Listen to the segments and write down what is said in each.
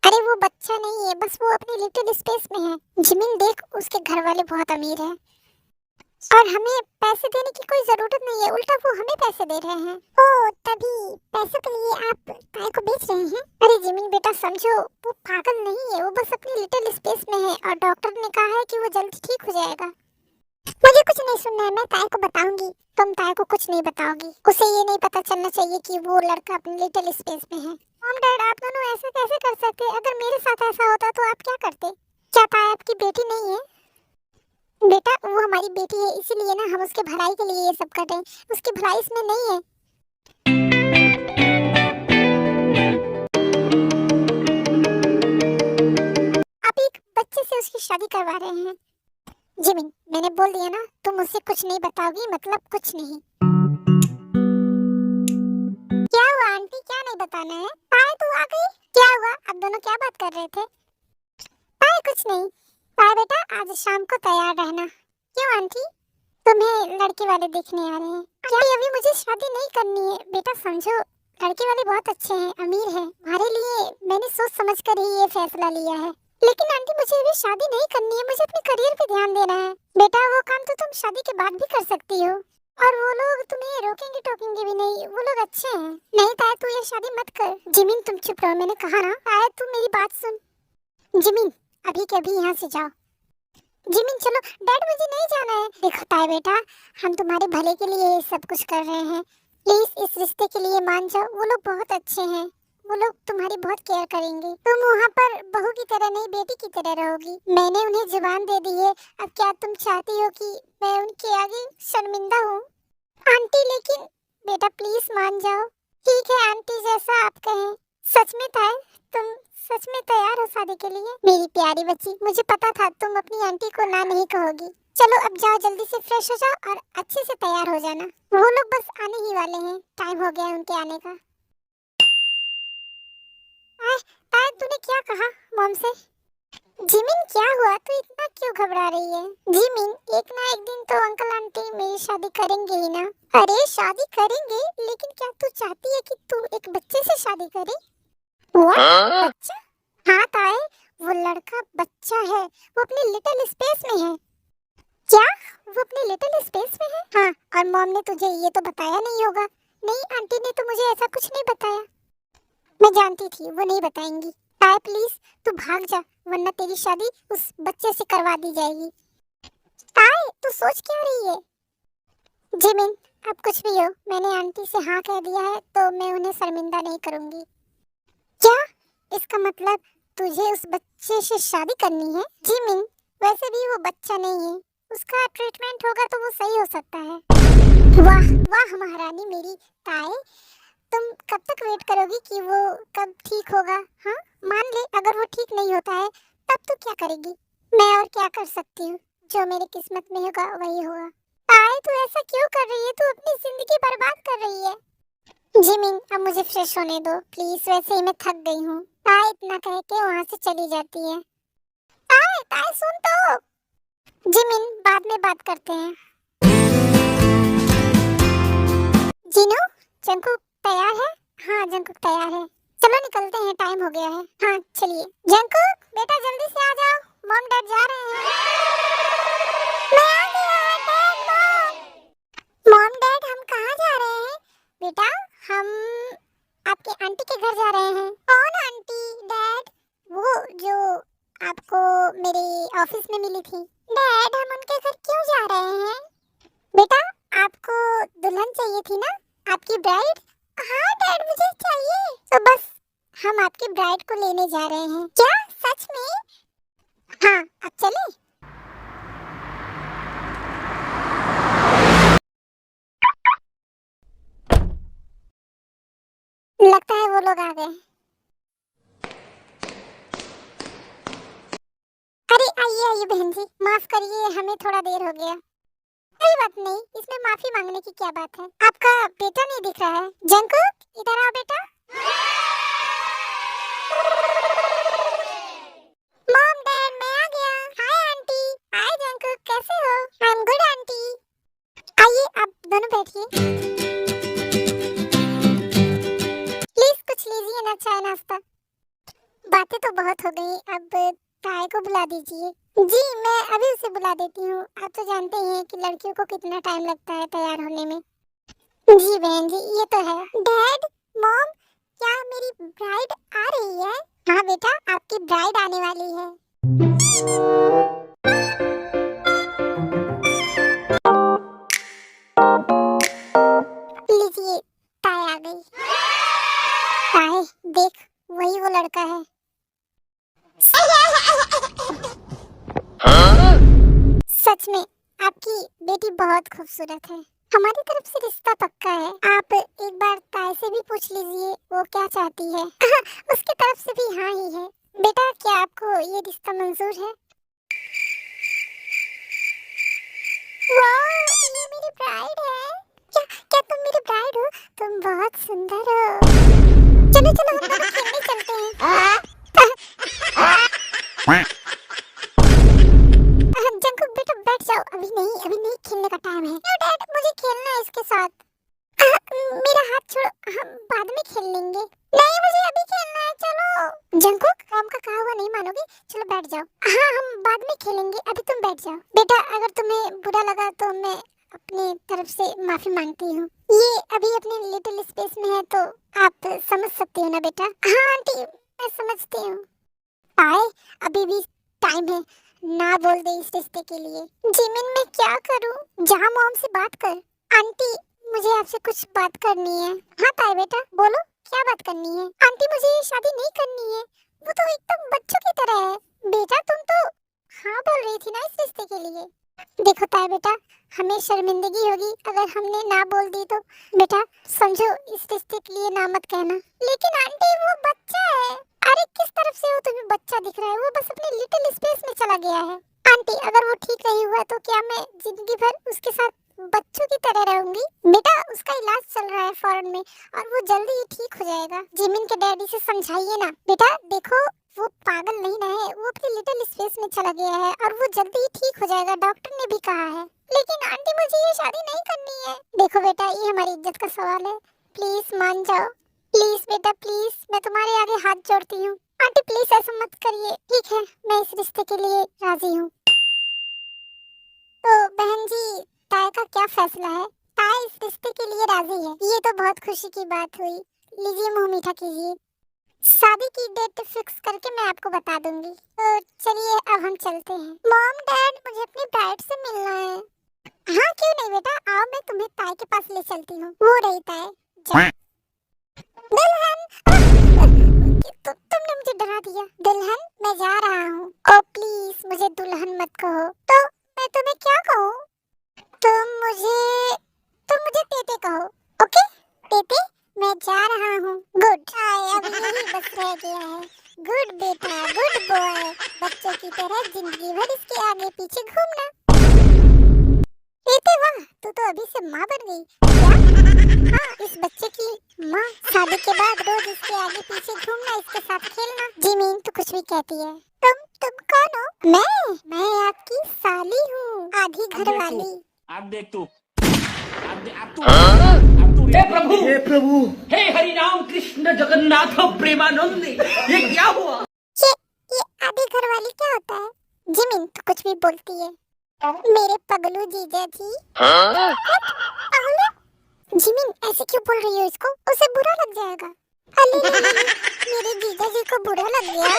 अरे वो बच्चा नहीं है, बस वो अपनी लिटिल स्पेस में है। जिमिन देख, उसके घर वाले बहुत अमीर हैं और हमें पैसे देने की कोई जरूरत नहीं है, उल्टा वो हमें पैसे दे रहे हैं। ओ तभी पैसों के लिए आप काय को बेच रहे हैं? अरे जिमिन बेटा समझो, वो पागल नहीं है, वो बस अपनी लिटिल स्पेस में है और डॉक्टर ने कहा है कि वो जल्दी ठीक हो जाएगा। मुझे कुछ नहीं सुनना है, मैं ताय को बताऊंगी। तुम ताय को कुछ नहीं बताओगी, उसे ये नहीं पता चलना चाहिए कि वो लड़का अपनी लिटिल स्पेस में है। मॉम डैड, आप दोनों ऐसा कैसे कर सकते? अगर मेरे साथ ऐसा होता तो आप क्या करते? क्या ताय आपकी बेटी नहीं है? बेटा वो हमारी बेटी है, इसीलिए ना हम उसके भलाई के लिए ये सब कर रहे हैं, उसकी भलाई इसमें नहीं है। आप एक बच्चे से उसकी शादी करवा रहे हैं। जिमिन मैंने बोल दिया ना, तुम मुझसे कुछ नहीं बताओगी, मतलब कुछ नहीं। क्या हुआ आंटी, क्या नहीं बताना है? पाए तू आ गई, क्या हुआ? आप दोनों क्या बात कर रहे थे? पाए कुछ नहीं। पाए बेटा आज शाम को तैयार रहना। क्यों आंटी? तुम्हें लड़के वाले देखने आ रहे हैं क्या? अभी मुझे शादी नहीं करनी है बेटा, समझो लड़के वाले बहुत अच्छे हैं, अमीर हैं, हमारे लिए मैंने सोच समझ कर ही ये फैसला लिया है। लेकिन आंटी मुझे अभी शादी नहीं करनी है, मुझे अपने करियर पे ध्यान देना है। बेटा वो काम तो तुम शादी के बाद भी कर सकती हो और वो लोग तुम्हें रोकेंगे टोकेंगे भी नहीं, वो लोग अच्छे हैं। नहीं ताया तू ये शादी मत कर। जिमिन तुम चुप रहो, मैंने कहा ना। ताया तू मेरी बात सुन। जिमिन अभी के अभी यहाँ से जाओ। जिमिन चलो। डैड मुझे नहीं जाना है। देखो ताया बेटा, हम तुम्हारे भले के लिए सब कुछ कर रहे हैं, प्लीज इस रिश्ते के लिए मान जाओ। वो लोग बहुत अच्छे हैं, वो लोग तुम्हारी बहुत केयर करेंगे। तुम वहाँ पर बहू की तरह नहीं बेटी की तरह रहोगी। मैंने उन्हें जुबान दे दी है, अब क्या तुम चाहती हो कि मैं उनके आगे शर्मिंदा हूँ? आंटी लेकिन बेटा प्लीज मान जाओ। ठीक है आंटी, जैसा आप कहें। सच में ताए तुम सच में तैयार हो शादी के लिए? मेरी प्यारी बच्ची, मुझे पता था तुम अपनी आंटी को ना नहीं कहोगी। चलो अब जाओ, जल्दी से फ्रेश हो जाओ और अच्छे से तैयार हो जाना। वो लोग बस आने ही वाले हैं, टाइम हो गया है उनके आने का। ताए तूने क्या कहा मॉम से? जिमिन क्या हुआ, तू इतना क्यों घबरा रही है? जिमिन एक ना एक दिन तो अंकल आंटी मेरी शादी करेंगे ही ना। अरे शादी करेंगे, लेकिन क्या तू चाहती है कि तू एक बच्चे से शादी करे? बच्चा? हाँ ताए, वो लड़का बच्चा है, वो अपनी लिटिल स्पेस में है। क्या वो अपनी लिटिल स्पेस में है? हाँ, और मॉम ने तुझे ये तो बताया नहीं होगा। नहीं आंटी ने तो मुझे ऐसा कुछ नहीं बताया। मैं जानती थी वो नहीं बताएंगी। ताए प्लीज तू भाग जा, वरना तेरी शादी उस बच्चे से करवा दी जाएगी। ताए तू सोच क्या रही है? जिमिन अब कुछ भी हो, मैंने आंटी से हाँ कह दिया है तो मैं उन्हें शर्मिंदा नहीं करूंगी। क्या? इसका मतलब तुझे उस बच्चे से शादी करनी है? जिमिन वैसे भी वो बच्चा नहीं है, उसका ट्रीटमेंट होगा तो वो सही हो सकता है। वाह वाह महारानी मेरी। ताए तुम कब तक वेट करोगी कि वो कब ठीक होगा? हाँ मान ले अगर वो ठीक नहीं होता है तब तो क्या करेगी? मैं और क्या कर सकती हूँ, जो मेरी किस्मत में होगा वही होगा। ताए तू ऐसा क्यों कर रही है? तू अपनी जिंदगी बर्बाद कर रही है। जिमिन अब मुझे फ्रेश होने दो प्लीज, वैसे ही मैं थक गई हूँ। ताए इतना कह के वहाँ से चली जाती है। ताए ताए सुन तो। जिमिन बाद में बात करते हैं। जीनू जंकुक तैयार है? हाँ जंकुक तैयार है, चलो निकलते हैं, टाइम हो गया है। हाँ चलिए। जंकुक बेटा जल्दी से आ जाओ, मॉम डैड जा रहे हैं। मैं आ गया डैड मॉम। मॉम डैड हम कहाँ जा रहे हैं? बेटा हम आपके आंटी के घर जा रहे हैं। कौन आंटी? डैड वो जो आपको मेरे ऑफिस में मिली थी। डैड हम उनके घर क्यों जा रहे हैं? बेटा आपको दुल्हन चाहिए थी ना, आपकी ब्राइड? हाँ डैड मुझे चाहिए। तो बस हम आपकी ब्राइड को लेने जा रहे हैं। क्या सच में? हाँ अब चलें? लगता है वो लोग आ गए। अरे आइए आइए बहन जी, माफ करिए हमें थोड़ा देर हो गया। कोई बात नहीं, इसमें माफी मांगने की क्या बात है। आपका बेटा नहीं दिख रहा है। जंकुक इधर आओ बेटा। मॉम डैड मैं आ गया। Hi aunty. हाय जंकुक कैसे हो? I am good aunty. आइए आप दोनों बैठिए। प्लीज कुछ लीजिए ना, चाय नाश्ता। बात बातें तो बहुत हो गई, अब ताए को बुला दीजिए। जी मैं अभी उसे बुला देती हूँ। आप तो जानते ही हैं कि लड़कियों को कितना टाइम लगता है तैयार होने में। जी बहन जी, ये तो है। डैड, मॉम, क्या मेरी ब्राइड आ रही है? हाँ बेटा, आपकी ब्राइड आने वाली है। लीजिए, ताए आ गई। ताए, देख, वही वो लड़का है। सच में आपकी बेटी बहुत खूबसूरत है। हमारी तरफ से रिश्ता पक्का है। आप एक बार ताई से भी पूछ लीजिए वो क्या चाहती है। उसकी तरफ से भी हाँ ही है। बेटा, क्या आपको ये रिश्ता मंजूर है? वाह, ये मेरी ब्राइड है। क्या क्या तुम मेरी ब्राइड हो? तुम बहुत सुंदर हो। चलो चलो, हम दोनों खेलने चलते हैं। जंकुक बेटा बैठ जाओ। अभी नहीं खेलने का टाइम है। नो डैड, मुझे खेलना है इसके साथ। मेरा हाथ छोड़ो, हम बाद में खेल लेंगे। नहीं, मुझे अभी खेलना है, चलो। जंकुक, काम का कहा हुआ नहीं मानोगे? चलो बैठ जाओ। हाँ, हम बाद में खेलेंगे, अभी तुम बैठ जाओ। बेटा, अगर तुम्हें बुरा लगा तो मैं अपनी तरफ से माफी मांगती हूँ। ये अभी अपने लिटिल स्पेस में है तो आप समझ सकती हो ना बेटा। हाँ आंटी, मैं समझती हूँ। आए, अभी भी टाइम है, ना बोल दे इस रिश्ते के लिए। जिमिन, मैं क्या करूं? जहाँ मॉम से बात कर। आंटी, मुझे आपसे कुछ बात करनी है। हाँ ताई बेटा, बोलो, क्या बात करनी है? आंटी, मुझे ये शादी नहीं करनी है। वो तो एकदम बच्चों की तरह है। बेटा, तुम तो हाँ बोल रही थी ना इस रिश्ते के लिए। देखो ताई बेटा, हमें शर्मिंदगी होगी अगर हमने ना बोल दी तो। बेटा समझो, इस रिश्ते के लिए ना मत कहना। लेकिन आंटी, वो बच्चा है। अरे किस तरफ से वो तुम्हें बच्चा दिख रहा है? वो बस अपने लिटिल स्पेस में चला गया है। आंटी, अगर वो ठीक नहीं हुआ तो क्या मैं जिंदगी भर उसके साथ बच्चों की तरह रहूंगी? बेटा, उसका इलाज चल रहा है फॉरेन में और वो जल्दी ही ठीक हो जाएगा। जिमिन के डैडी से समझाइए ना। बेटा देखो, वो पागल नहीं ना है, वो अपने लिटिल स्पेस में चला गया है और वो जल्दी ही ठीक हो जाएगा, डॉक्टर ने भी कहा है। लेकिन आंटी, मुझे ये शादी नहीं करनी है। देखो बेटा, ये हमारी इज्जत का सवाल है, प्लीज मान जाओ। प्लीज बेटा प्लीज, मैं तुम्हारे आगे हाथ जोड़ती हूँ। आंटी प्लीज ऐसा मत करिए। ठीक है, मैं इस रिश्ते के लिए राजी हूँ। तो बहन जी, ताई का क्या फैसला है? ताई इस रिश्ते के लिए राजी है। ये तो बहुत खुशी की बात हुई। लीजिए, मुंह मीठा कीजिए। शादी की डेट फिक्स करके मैं आपको बता दूंगी। तो चलिए अब हम चलते हैं। मॉम डैड, मुझे अपनी ब्राइड से मिलना है। हाँ क्यों नहीं बेटा, आओ, मैं तुम्हें ताई के पास ले चलती हूँ। वो रही ताई। दुल्हन, तो तुमने मुझे डरा दिया। दुल्हन, मैं जा रहा हूँ। ओ प्लीज, मुझे दुल्हन मत कहो। तो मैं तुम्हें क्या कहूँ? तुम मुझे तेते कहो। ओके तेते, मैं जा रहा हूँ। गुड। अब यही बस रह गया है। गुड बेटा, गुड बॉय। बच्चों की तरह जिंदगी भर इसके आगे पीछे घूमना। तेते वाह, तू तो अभी से माँ बन गई। क्या? हाँ, इस बच्चे की माँ। शादी के बाद रोज इसके आगे पीछे घूमना, इसके साथ खेलना। जिमीन, तू कुछ भी कहती है। तुम कौन हो? मैं आपकी साली हूँ, आधी घर वाली। अब देख तू, अब तू हे प्रभु, हे हरि राम कृष्ण जगन्नाथ प्रेमानंद, ये क्या हुआ? ये आधी घर वाली क्या होता है? जिमिन, तू कुछ भी बोलती है। मेरे पगलू जीजा जी। पागल? जिमिन, ऐसे क्यों बोल रही हो इसको? उसे बुरा लग जाएगा। अरे मेरे जीजा जी को बुरा लग गया।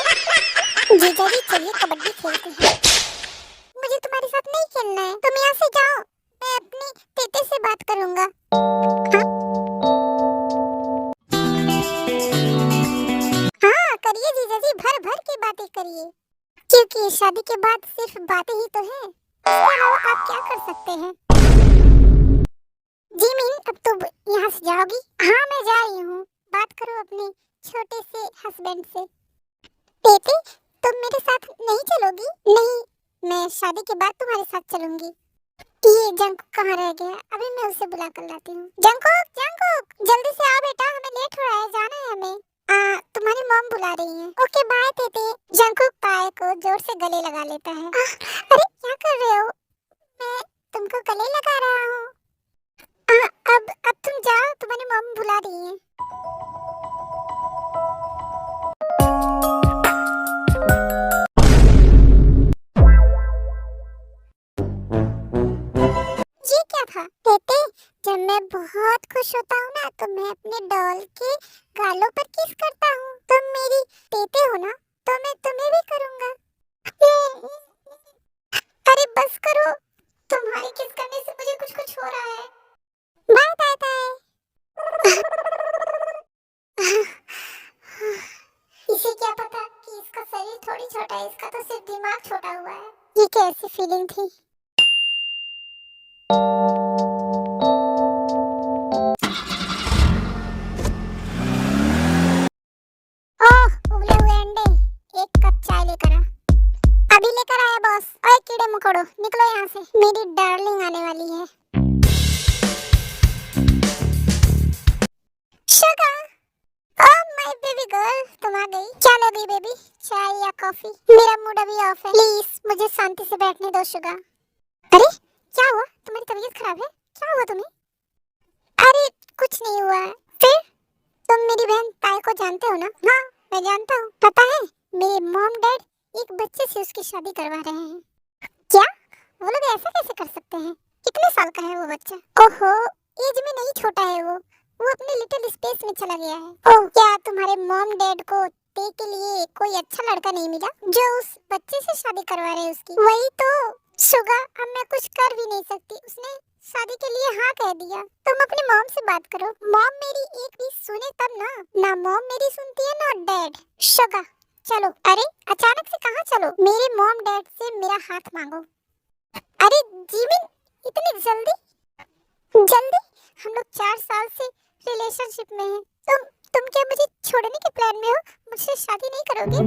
जीजा जी, चलिए कबड्डी खेलते हैं। मुझे तुम्हारे साथ नहीं खेलना है, तुम यहाँ से जाओ। मैं अपनी तेते से बात करूंगा। हाँ? हाँ करिए जीजा जी, भर भर के बातें करिए। क्योंकि शादी के बाद सिर्फ बातें ही तो हैं, इसके अलावा आप क्या कर सकते हैं? जिमिन, अब तुम यहाँ से जाओगी? हाँ मैं जा रही हूँ। बात करो अपने छोटे से हस्बैंड से। तेते, तुम मेरे साथ नहीं चलोगी? नहीं, मैं शादी के बाद तुम्हारे साथ चलूंगी। ये जंकुक कहाँ रह गया? अभी मैं उसे बुला कर लाती हूँ। जंकुक, जंकुक, जल्दी से आ बेटा, हमें लेट हो रहा है, जाना है हमें। तुम्हारी मॉम बुला रही है। ओके बाय तेते। जंकुक ताए को जोर से गले लगा लेता है। अरे क्या कर रहे हो? मैं तुमको गले लगा रहा हूँ। अब तुम जाओ, तुम्हारी मॉम बुला रही है। हो ना, तो मैं तुम्हें भी करूंगा। अरे बस करो, तुम्हारी किस करने से मुझे कुछ कुछ हो रहा है। Bye bye bye. इसे क्या पता कि इसका शरीर थोड़ी छोटा है, इसका तो सिर्फ दिमाग छोटा हुआ है। ये कैसी फीलिंग थी। ओह, उबले हुए अंडे, एक कप चाय लेकर आ। अभी लेकर आया बॉस। ओए कीड़े मकोड़ो, निकलो यहाँ से, मेरी डार्लिंग आने वाली है। Sugar, oh my baby girl, तुम आ गई। क्या लोगी बेबी, चाय या कॉफी? मेरा मूड अभी ऑफ है, प्लीज मुझे शांति से बैठने दो। शुगर, अरे क्या हुआ, तुम्हारी तबीयत खराब है? क्या हुआ तुम्हें? अरे कुछ नहीं हुआ। फिर तुम मेरी बहन ताई को जानते हो ना? हाँ मैं जानता हूँ। पता है मेरे मॉम डैड एक बच्चे से उसकी शादी करवा रहे हैं। क्या? वो लोग ऐसा कैसे कर सकते हैं? कितने साल का है वो बच्चा? ओहो, एज में नहीं छोटा है वो अपने लिटिल स्पेस में चला गया है। ओह, क्या तुम्हारे मॉम डैड को ते के लिए कोई अच्छा लड़का नहीं मिला जो उस बच्चे से शादी करवा रहे उसकी? वही तो शुगर, अब मैं कुछ कर भी नहीं सकती, उसने शादी के लिए हाँ कह दिया। तुम अपनी मॉम से बात करो, मॉम मेरी एक भी सुने तब ना मॉम मेरी सुनती है ना डैड। शुगर चलो। अरे अचानक से कहाँ चलो? मेरे मॉम डैड से मेरा हाथ मांगो। अरे जीमिन, इतनी जल्दी? हम लोग 4 साल से रिलेशनशिप में हैं। तुम क्या मुझे छोड़ने के प्लान में हो? मुझसे शादी नहीं करोगे?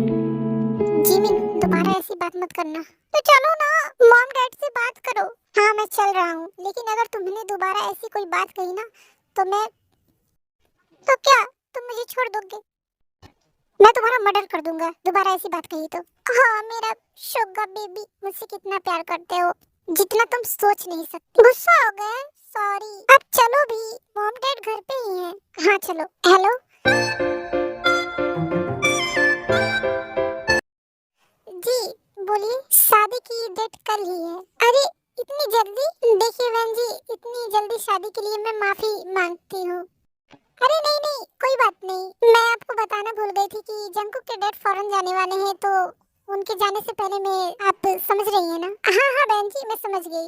जीमिन दोबारा ऐसी बात मत करना। तो चलो ना, मॉम डैड से बात करो। हाँ मैं चल रहा हूँ, लेकिन अगर तुमने दोबारा ऐसी कोई बात कही ना तो क्या तुम मुझे छोड़ दोगे? मैं तुम्हारा मर्डर कर दूंगा दोबारा ऐसी बात कही तो। हाँ मेरा शुगर बेबी, मुझसे कितना प्यार करते हो जितना तुम सोच नहीं सकते। गुस्सा हो गए? सॉरी। अब चलो भी, मॉम डैड घर पे ही हैं। हाँ चलो। हेलो जी बोलिए। शादी की डेट कल ही है। अरे इतनी जल्दी? देखिए बहन जी, इतनी जल्दी शादी के लिए मैं माफी मांगती हूँ। अरे नहीं कोई बात नहीं, मैं आपको बताना भूल गई थी कि जंकुक के डैड फॉरेन जाने वाले हैं, तो उनके जाने से पहले मैं, आप समझ रही हैं ना? हाँ बहन जी मैं समझ गई।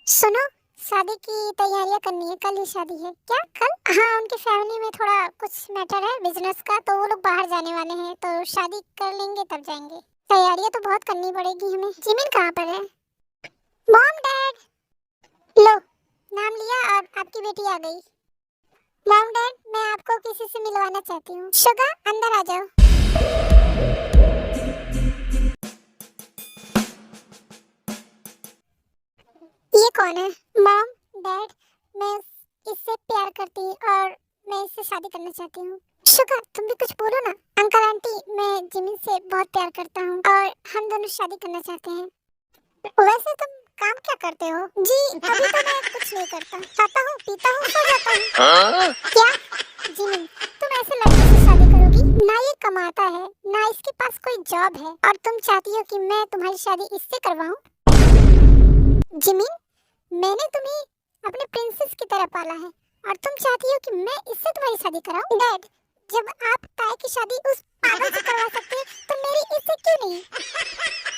सुनो, शादी की तैयारियां करनी है, कल ही शादी है। क्या कल? हाँ उनकी फैमिली में थोड़ा कुछ मैटर है बिजनेस का, तो वो लोग बाहर जाने वाले हैं, तो शादी कर लेंगे तब जाएंगे। तैयारियां तो बहुत करनी पड़ेगी हमें। जिमिन कहाँ पर है? मॉम डैड, लो नाम लिया और आपकी बेटी आ गई। मॉम डैड, मैं आपको किसी से मिलवाना चाहती हूँ। शुगर अंदर आ जाओ। ये कौन है? मॉम डैड, मैं इससे प्यार करती हूँ और मैं इससे शादी करना चाहती हूँ। शुगर तुम भी कुछ बोलो ना। अंकल आंटी, मैं जिमिन से बहुत प्यार करता हूँ और हम दोनों शादी करना चाहते हैं। वैसे तुम काम क्या करते हो? जी अभी तो मैं कुछ नहीं करता, खाता हूँ पीता हूँ सो जाता हूँ। क्या जिमिन, तुम ऐसे लड़के से शादी करोगी? ना ये कमाता है ना इसके पास कोई जॉब है, और तुम चाहती हो कि मैं तुम्हारी शादी इससे करवाऊं? जिमिन, मैंने तुम्हें अपने प्रिंसेस की तरह पाला है और तुम चाहती हो कि मैं इससे तुम्हारी शादी कराऊं? डैड, जब आप ताई की शादी उस पागल से करवा सकते हैं तो मेरी इससे क्यों नहीं?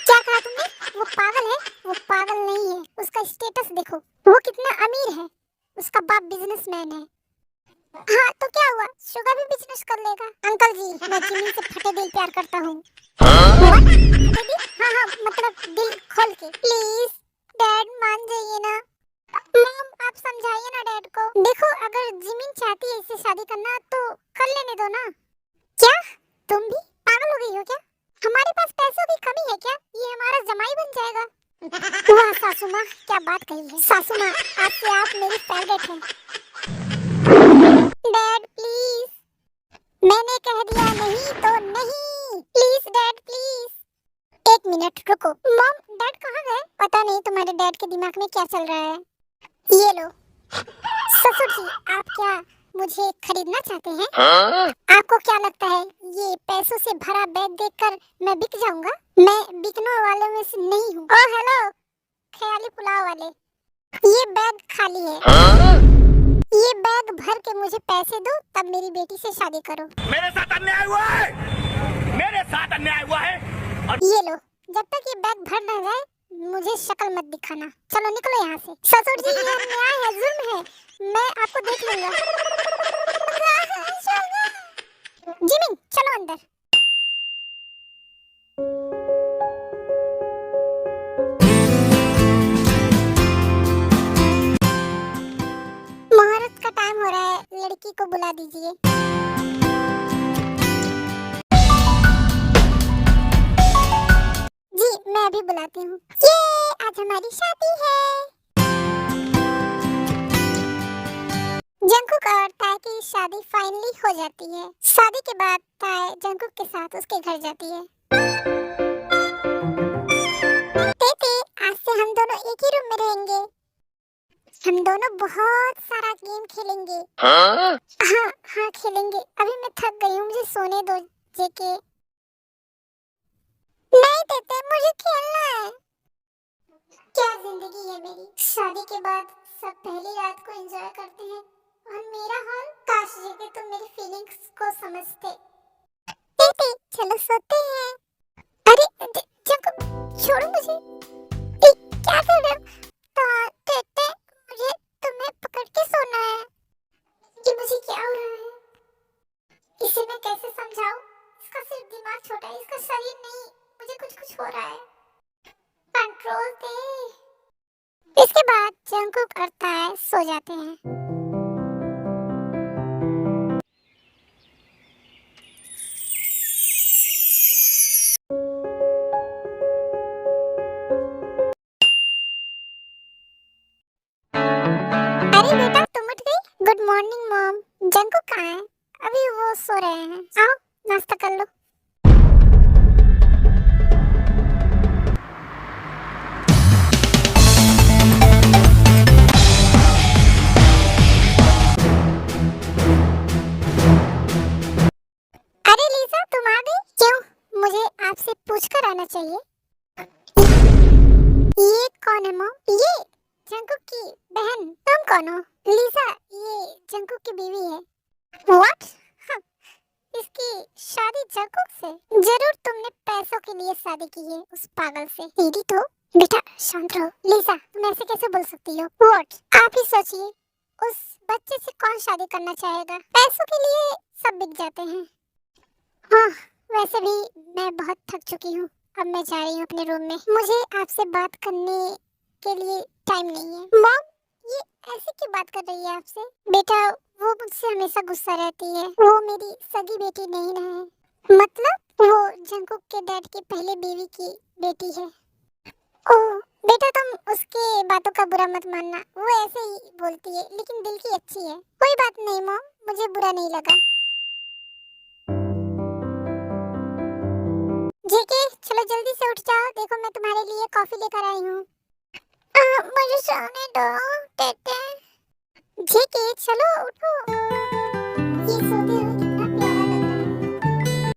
क्या कहा तुमने? वो पागल है? वो पागल नहीं है, उसका स्टेटस देखो, वो कितना अमीर है, उसका बाप बिजनेसमैन है। हाँ तो क्या हुआ, शुगर भी बिजनेस कर लेगा। अंकल जी, मैं जिमिन से फटे दिल प्यार करता हूँ। हाँ मतलब दिल खोल के। प्लीज डैड मान जाइए ना। मॉम आप समझाइए ना डैड को। देखो अगर जिमिन चाहती है इससे शादी करना तो कर लेने दो ना। क्या तुम भी पागल हो गई हो क्या? हमारे पास पैसों की कमी है क्या? ये हमारा जमाई बन जाएगा। वाह सासू माँ, क्या बात कही है। सासू माँ, आज से आप मेरी फेवरेट हैं। डैड प्लीज, मैंने कह दिया नहीं तो नहीं। Please dad please. 1 मिनट रुको। मॉम डैड कहाँ गए? पता नहीं तुम्हारे डैड के दिमाग में क्या चल रहा है। ये लो। ससुर जी, आप क्या मुझे खरीदना चाहते हैं? आपको क्या लगता है ये पैसों से भरा बैग देखकर मैं बिक जाऊंगा? मैं बिकने वालों में से नहीं हूँ। ओह हेलो ख्याली पुलाव वाले, ये बैग खाली है। ये बैग भर के मुझे पैसे दो, तब मेरी बेटी से शादी करो। मेरे साथ अन्याय हुआ है। अन्याय हुआ है। ये लो, जब तक ये बैग भर ना जाए मुझे शक्ल मत दिखाना। चलो निकलो यहाँ से। ससुर जी, ये अन्याय है, जुल्म है, मैं आपको देख लूंगा। जिमिन चलो अंदर। मुहूर्त का टाइम हो रहा है, लड़की को बुला दीजिए। जी मैं अभी बुलाती हूँ। ये आज हमारी शादी है। जंकुक और ताए की शादी फाइनली हो जाती है। शादी के बाद ताए जंकुक के साथ उसके घर जाती है। तेते, आज से हम दोनों एक ही रूम में रहेंगे। हम दोनों बहुत सारा गेम खेलेंगे। हाँ खेलेंगे। अभी मैं थक गई हूँ, मुझे सोने दो जेके। नहीं तेते, मुझे खेलना है। क्या जिंदगी है मेरी। शादी के बाद सब पहली रात को एंजॉय करते हैं और मेरा हाल, काश जेके तुम मेरी फीलिंग्स को समझते। तेते चलो सोते हैं। अरे जंकुक छोड़ो मुझे। क्या कर रहे हो? तेते मुझे तुम्हें पकड़ के सोना है। कि मुझे क्या हो रहा है? इसे मैं कैसे समझाऊं? इसका सिर्फ दिमाग छोटा है, इसका शरीर नहीं। मुझे कुछ हो रहा है। कंट्रोल दे। इसके बाद जंकुक और ताए सो जाते हैं। अरे बेटा तुम उठ गई? Good morning mom. जंकुक कहाँ है? अभी वो सो रहे हैं। आओ नाश्ता कर लो। अरे लीजा तुम आ गई? क्यों, मुझे आपसे पूछकर आना चाहिए। ये कौन है मॉम? ये जंकुक की बहन। तुम कौन हो? लीजा, ये जंकुक की बीवी है। व्हाट? इसकी शादी जंकुक से? जरूर तुमने पैसों के लिए शादी की है उस पागल से। दीदी तो बेटा शांत रहो। लीजा तुम ऐसे कैसे बोल सकती हो? व्हाट? आप ही सोचिए, उस बच्चे से कौन शादी करना चाहेगा? पैसों के लिए सब बिक जाते हैं। हाँ वैसे भी मैं बहुत थक चुकी हूँ, अब मैं जा रही हूँ अपने रूम में। मुझे आपसे बात करने के लिए टाइम नहीं है। मॉम ये ऐसे क्यों बात कर रही है आपसे? बेटा वो मुझसे हमेशा गुस्सा रहती है। वो मेरी सगी बेटी नहीं है। मतलब वो जंकुक के डैड की पहले बीवी की बेटी है। ओह बेटा तुम उसके बातों का बुरा मत मानना, वो ऐसे ही बोलती है लेकिन दिल की अच्छी है। कोई बात नहीं मॉम, मुझे बुरा नहीं लगा। जेके चलो जल्दी से उठ जाओ, देखो मैं तुम्हारे लिए कॉफी लेकर आई हूँ। मुझे सोने दो टेटे। जेके चलो उठो। ये सोते हुए कितना प्यारा लग रहा है।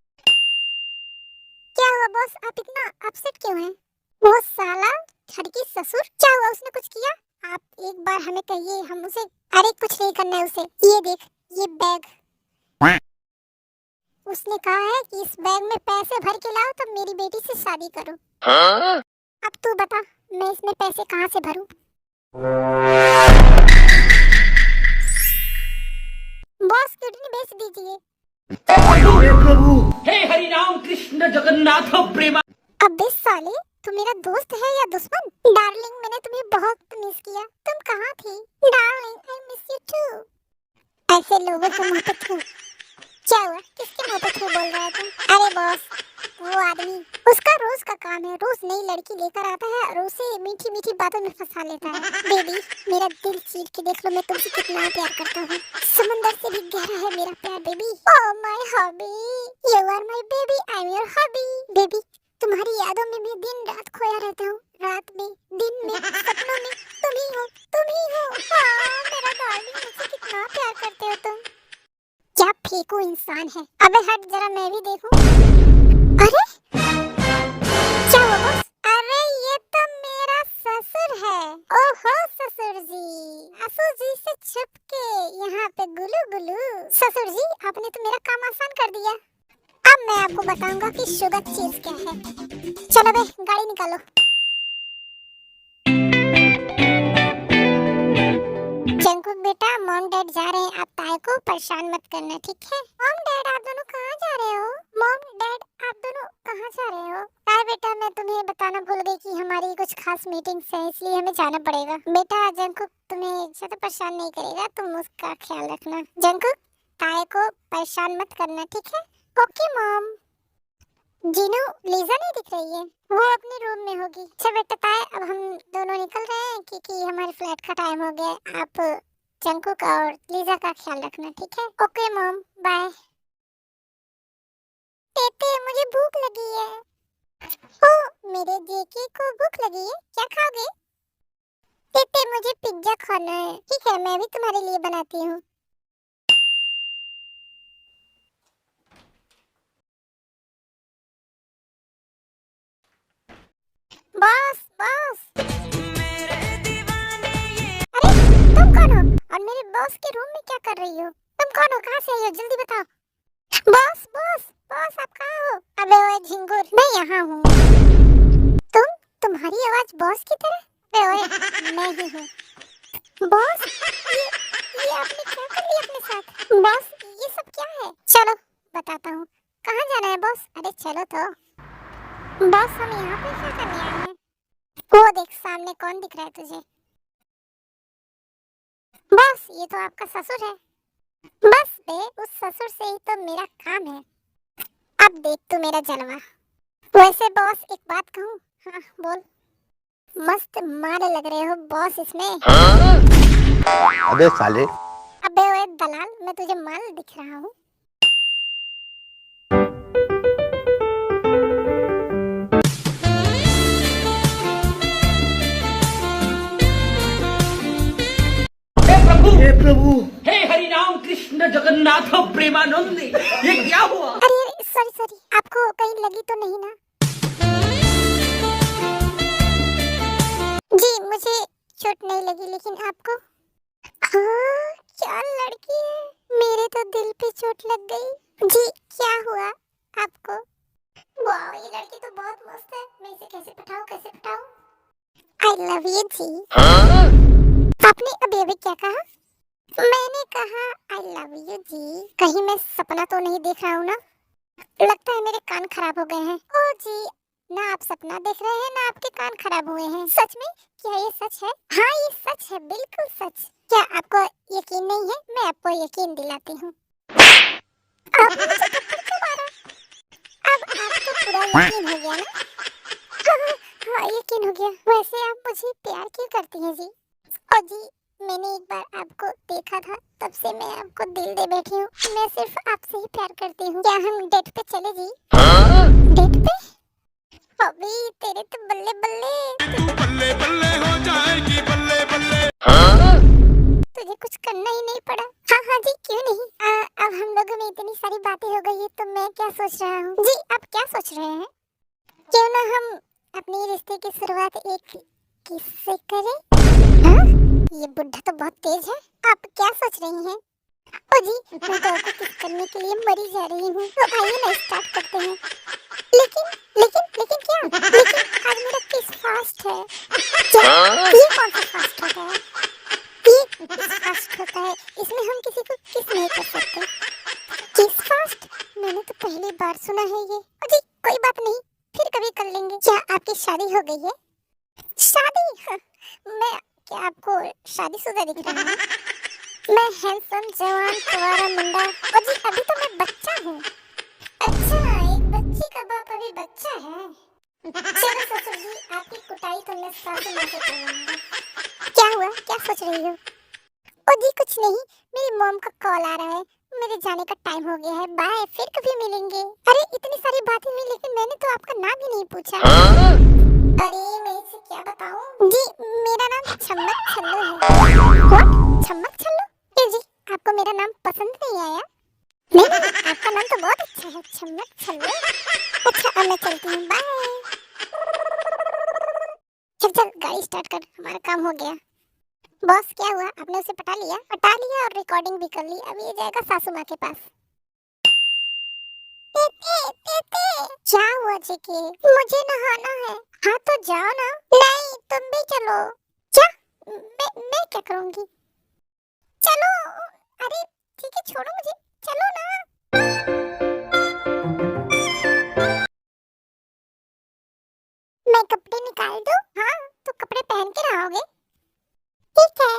क्या हुआ बॉस, आप इतना अपसेट क्यों हैं? वो साला घर की ससुर, क्या हुआ उसने कुछ किया? आप एक बार हमें कहिए, हम उसे। अरे कुछ नहीं करना है उसे। ये देख ये बैग, उसने कहा है कि इस बैग में पैसे भर के लाओ तब मेरी बेटी से शादी करो। हाँ? अब तू बता मैं इसमें पैसे कहाँ से भरूं? बॉस किडनी बेच दीजिए। हे प्रभु, हे हरि राम कृष्ण जगन्नाथ प्रेमा। अबे साले तू मेरा दोस्त है या दुश्मन? डार्लिंग मैंने तुम्हें बहुत मिस किया, तुम कहाँ थी? Darling I miss you too. ऐसे लोगों को मुंह पे थू। क्या हुआ, किसके मुंह पे थू बोल रहा है तुम? अरे बॉस वो आदमी, उसका रोज का काम है, रोज नई लड़की लेकर आता है और उसे मीठी मीठी बातों में फंसा लेता है। बेबी मेरा दिल चीर के देख लो, मैं तुमसे कितना प्यार करता हूँ। समंदर से भी गहरा है मेरा प्यार baby. Oh my hobby, you are my baby, I am your hobby. Baby तुम्हारी यादों में मैं दिन रात खोया रहता हूँ, रात में दिन में सपनों में तुम ही हो, तुम ही हो। हाँ मेरा डार्लिंग, मुझसे कितना प्यार करते हो तुम। क्या फेंकू इंसान है। अबे हट जरा मैं भी देखूं। अरे क्या हुआ बॉस? अरे ये तो मेरा ससुर है। ओहो ससुर जी से छुप के यहाँ पे गुलू गुलू। ससुर जी आपने तो मेरा काम आसान कर दिया। अब मैं आपको बताऊंगा कि शुगर चीज क्या है। चलो बे, गाड़ी निकालो। जंकुक बेटा, मॉम डैड जा रहे हैं, आप ताए को परेशान मत करना, ठीक है? मॉम डैड आप दोनों कहाँ जा रहे हो? मॉम डैड आप दोनों कहाँ जा रहे हो? ताए बेटा, मैं तुम्हें बताना भूल गई कि हमारी कुछ खास मीटिंग्स है, इसलिए हमें जाना पड़ेगा। बेटा जंकुक तुम्हें ज्यादा परेशान नहीं करेगा, तुम उसका ख्याल रखना। जंकुक, ताए को परेशान मत करना, ठीक है? Okay mom. जीनू, लीजा नहीं दिख रही है, वो अपने रूम में होगी। अच्छा बेटा ताए, अब हम दोनों निकल रहे हैं क्योंकि हमारे फ्लाइट का टाइम हो गया है। आप जंकुक और लीजा का ख्याल रखना, ठीक है? Okay mom, bye. टेटे, मुझे भूख लगी है। ओ, मेरे जेके को भूख लगी है, क्या खाओगे? टेटे, मुझे पिज्जा खाना है। ठीक है, मैं भी तुम्हारे लिए बनाती हूँ। बॉस बॉस, अरे तुम कौन हो और मेरे बॉस के रूम में क्या कर रही हो? तुम कौन हो, कहाँ से आई हो, जल्दी बताओ। बॉस बॉस बॉस, आप कहाँ हो? अबे ओए झिंगुर, मैं यहाँ हूँ। तुम्हारी आवाज बॉस की तरह? अबे ओए, मैं ही हूँ बॉस। ये आपने क्या कर लिया अपने साथ? बॉस ये सब क्या है? चलो बताता हूँ, कहाँ जाना है बॉस? अरे चलो तो। बॉस हम यहाँ पे क्या करने आए हैं? वो देख सामने कौन दिख रहा है तुझे? बॉस ये तो आपका ससुर है। बस बे, उस ससुर से ही तो मेरा काम है। अब देख तू मेरा जलवा। वैसे बॉस एक बात कहूँ? हाँ बोल। मस्त मारे लग रहे हो बॉस इसमें। अबे साले। अबे ओए दलाल, मैं तुझे माल दिख रहा हूँ। हे प्रभु, हे हरि राम कृष्ण जगन्नाथ प्रेमानंद, ये क्या हुआ? अरे सॉरी सॉरी, आपको कहीं लगी तो नहीं ना? जी मुझे चोट नहीं लगी, लेकिन आपको? हाँ, क्या लड़की है, मेरे तो दिल पे चोट लग गई। जी क्या हुआ आपको? वाह, ये लड़की तो बहुत मस्त है, मैं इसे कैसे पटाऊं, कैसे पटाऊं? आई लव यू जी। आपने अभी अभी क्या कहा? मैंने कहा आई लव यू जी। कहीं मैं सपना तो नहीं देख रहा हूँ ना? लगता है मेरे कान खराब हो गए हैं। ओ जी, ना आप सपना देख रहे हैं ना आपके कान खराब हुए हैं। सच में? क्या ये सच है? हाँ ये सच है, बिल्कुल सच। क्या आपको यकीन नहीं है? मैं आपको यकीन दिलाती हूँ। आपने मुझे थप्पड़ क्यों मारा? अब आपको पूरा यकीन हो गया ना? हाँ यकीन हो गया। वैसे आप मुझे प्यार क्यों करती हैं जी? ओ जी, मैंने एक बार आपको देखा था, तब से मैं आपको दिल दे बैठी हूँ। मैं सिर्फ आपसे ही प्यार करती हूँ। क्या हम डेट पे चले जी? डेट पे? अभी तेरे तो बल्ले बल्ले, बल्ले बल्ले हो जाएगी बल्ले बल्ले। तुझे कुछ करना ही नहीं पड़ा। हाँ हाँ जी, क्यों नहीं? अब हम लोगों में इतनी सारी बातें हो गई है, तो मैं क्या सोच रहा हूँ जी? आप क्या सोच रहे हैं? क्यों ना हम अपने रिश्ते की शुरुआत एक किस से करें? हाँ? ये बुढ़ा तो बहुत तेज है। आप क्या सोच रही हैं? ओ जी, मैं तो आपको किस करने के लिए मरी जा रही हूँ। तो आइए ना स्टार्ट करते हैं। लेकिन लेकिन क्या? लेकिन आज मेरा किस फास्ट है। क्या? ये कौन सा फास्ट होता है? ये किस फास्ट होता है? इसमें हम किसी को किस नहीं कर सकते। किस फास्ट? मैंने तो पहली बार सुना है ये। ओ जी, कोई बात नहीं, फिर कभी कर लेंगे। क्या आपकी शादी हो गई है? शादी? हाँ, मैं क्या आपको शादीशुदा दिख रहा हूँ? मैं हैंडसम जवान कुंवारा मुंडा। और जी अभी तो मैं बच्चा हूँ। अच्छा, एक बच्ची का बाप अभी बच्चा है। चलो ससुर जी, आपकी कुटाई तो मैं सासू माँ से करवाऊंगा। क्या हुआ, क्या सोच रही हो? ओ जी कुछ नहीं, मेरी मॉम का कॉल आ रहा है, मेरे जाने का टाइम हो गया है। बाय, फिर कभी मिलेंगे। अरे इतनी सारी बातें हुई, लेकिन मैंने तो आपका नाम ही नहीं पूछा। अरे मैं इसे क्या बताऊं? जी मेरा नाम छम्मक छल्लू है। व्हाट? छम्मक छल्लू? क्यों जी, आपको मेरा नाम पसंद नहीं आया? नहीं, आपका नाम तो बहुत अच्छा है, छम्मक छल्लू। अच्छा अब मैं चलती हूँ, बाय। चल चल गाड़ी स्टार्ट कर, हमारा काम हो गया। बॉस क्या हुआ, आपने उसे पटा लिया? पटा लिया और रिकॉर्डिंग भी कर ली। अब ये जाएगा सासू माँ के पास। क्या हुआ जेके? मुझे नहाना है। हाँ तो जाओ ना। नहीं तुम भी चलो। क्या? मैं क्या करूँगी? चलो। अरे ठीक है छोड़ो मुझे। चलो ना। मैं कपड़े निकाल दूँ? हाँ तो कपड़े पहन के रहोगे? ठीक है।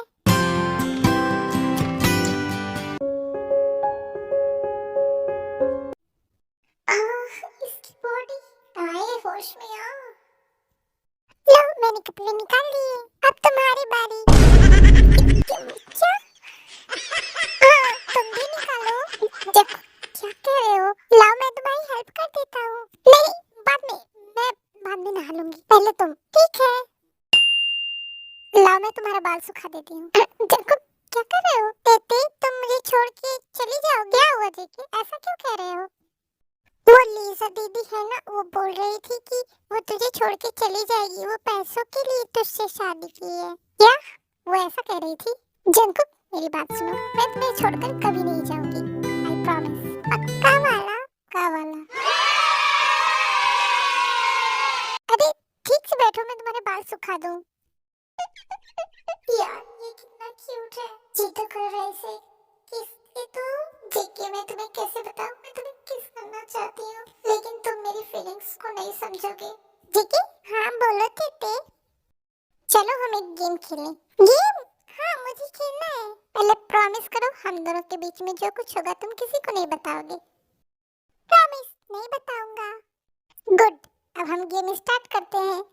इसकी बॉडी आए होश में आ। लो मैंने कपड़े निकाल लिए। अब तुम्हारी बारी। क्या? हाँ तुम भी निकालो। देखो क्या कह रहे हो? लाओ मैं तुम्हारी हेल्प कर देता हूँ। नहीं बाद में। मैं बाद में नहा लूंगी। पहले तुम। ठीक है। लाओ मैं तुम्हारा बाल सुखा देती हूँ। देखो क्या कर रहे हो? तेते तुम मुझे छोड़ के चली जाओ। क्या हुआ जेके? ऐसा क्यों कह रहे हो? वो लीजा दीदी है ना, वो बोल रही थी कि वो तुझे छोड़ के चली जाएगी। वो पैसों के लिए तुझसे शादी की है। क्या? वो ऐसा कह रही थी? जंकुक मेरी बात सुनो, मैं तुम्हें छोड़कर कभी नहीं जाऊंगी। I promise. पक्का वाला? का वाला? अरे ठीक से बैठो, मैं तुम्हारे बाल सुखा दूं। यार ये कितना क्यूट है। जी तो कर रहे से किसके तो जेके, मैं तुम्हें कैसे बताऊं? मैं तुम्हें किस करना चाहती हूँ, लेकिन तुम मेरी फीलिंग्स को नहीं समझोगे। जेके हाँ बोलो तेते। चलो हम एक गेम खेलें। गेम? हाँ मुझे खेलना है। पहले प्रॉमिस करो हम दोनों के बीच में जो कुछ होगा तुम किसी को नहीं बताओगे। प्रॉमिस नहीं बताऊंगा। गुड, अब हम गेम स्टार्ट करते हैं।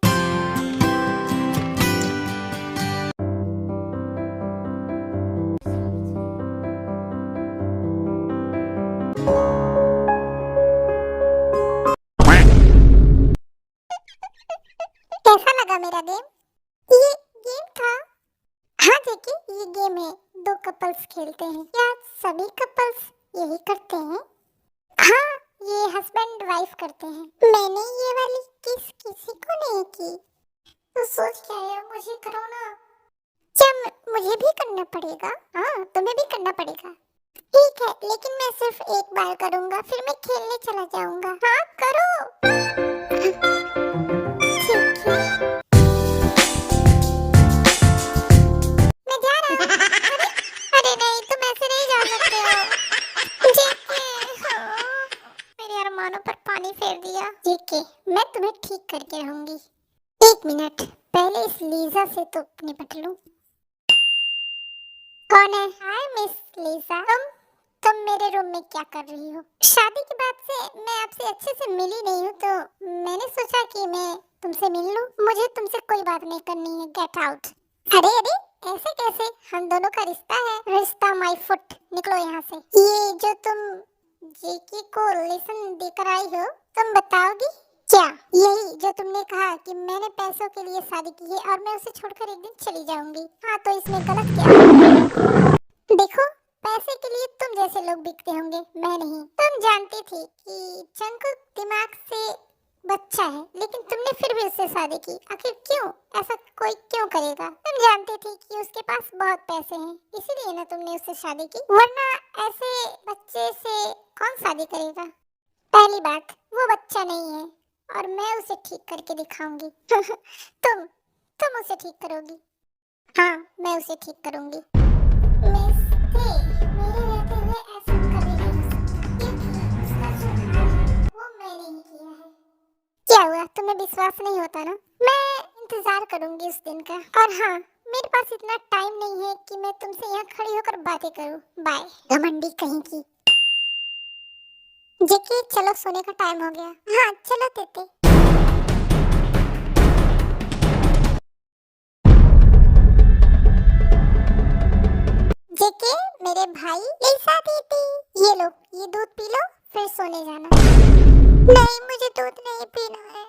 कैसा लगा मेरा गेम? ये गेम था? हाँ देखिए ये गेम है, दो कपल्स खेलते हैं। क्या सभी कपल्स यही करते हैं? हाँ ये हस्बैंड वाइफ करते हैं। मैंने ये वाली किस किसी को नहीं की। तो सोच क्या है, मुझे करो ना। क्या मुझे भी करना पड़ेगा? हाँ तुम्हें भी करना पड़ेगा। ठीक है लेकिन मैं सिर्फ एक बार करूँगा, फिर मैं खेलने चला जाऊँगा। हाँ करो। ठीक है मैं जा रहा हूँ। अरे नहीं तुम ऐसे नहीं जा सकते हो। जेके हाँ, मेरे अरमानों पर पानी फेर दिया। जेके मैं तुम्हें ठीक करके रहूंगी। एक मिनट पहले इस लीजा से तो निपट लूं। कौन है? Hi miss Lisa. तुम मेरे रूम में क्या कर रही हो? शादी के बाद से मैं आपसे अच्छे से मिली नहीं हूँ, तो मैंने सोचा कि मैं तुमसे मिल लूं। मुझे तुमसे कोई बात नहीं करनी है। Get out. अरे अरे ऐसे कैसे? हम दोनों का रिश्ता है। रिश्ता माय फुट। निकलो यहाँ से। ये जो तुम जेके को लेसन देकर आई हो, तुम बताओगी क्या? यही जो तुमने कहा कि मैंने पैसों के लिए शादी की है और मैं उसे छोड़कर एक दिन चली जाऊंगी। हाँ तो इसमें गलत क्या है? देखो पैसे के लिए तुम जैसे लोग बिकते होंगे, मैं नहीं। तुम जानती थी कि जंकुक दिमाग से बच्चा है, लेकिन तुमने फिर भी उससे शादी की। आखिर क्यों? ऐसा कोई क्यों करेगा? तुम जानती थी कि उसके पास बहुत पैसे हैं, इसीलिए ना तुमने उससे शादी की। वरना ऐसे बच्चे से कौन शादी करेगा? पहली बात वो बच्चा नहीं है और मैं उसे ठीक करके दिखाऊंगी। तुम उसे ठीक करोगी? हाँ मैं उसे ठीक करूंगी। मेरे रहते हुए ऐसा कभी नहीं हो सकता, क्योंकि उसका जो हाल है वो मैंने ही किया है। क्या हुआ तुम्हें विश्वास नहीं होता ना? मैं इंतजार करूंगी उस दिन का। और हाँ मेरे पास इतना टाइम नहीं है कि मैं तुमसे यहाँ खड़ी होकर बातें करूं। बाय घमंडी कहीं की। जेके चलो सोने का टाइम हो गया। हाँ चलो तेते। जेके मेरे भाई लिसा दीदी, ये लो ये दूध पी लो फिर सोने जाना। नहीं मुझे दूध नहीं पीना है।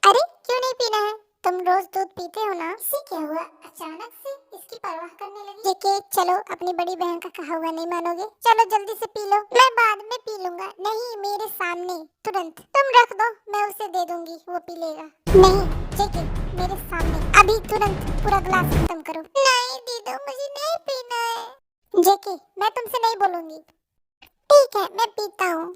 अरे क्यों नहीं पीना है? तुम रोज दूध पीते हो ना। इससे क्या हुआ अचानक से इसकी परवाह करने लगी? जेके चलो अपनी बड़ी बहन का कहा हुआ नहीं मानोगे। चलो जल्दी से पी लो। मैं बाद में पी लूंगा। नहीं मेरे सामने तुरंत। तुम रख दो मैं उसे दे दूंगी, वो पी लेगा। नहीं जेके मेरे सामने अभी तुरंत पूरा ग्लास खत्म करो। नहीं दीदो मुझे नहीं पीना है। जेके मैं तुमसे नहीं बोलूंगी। ठीक है मैं पीता हूँ।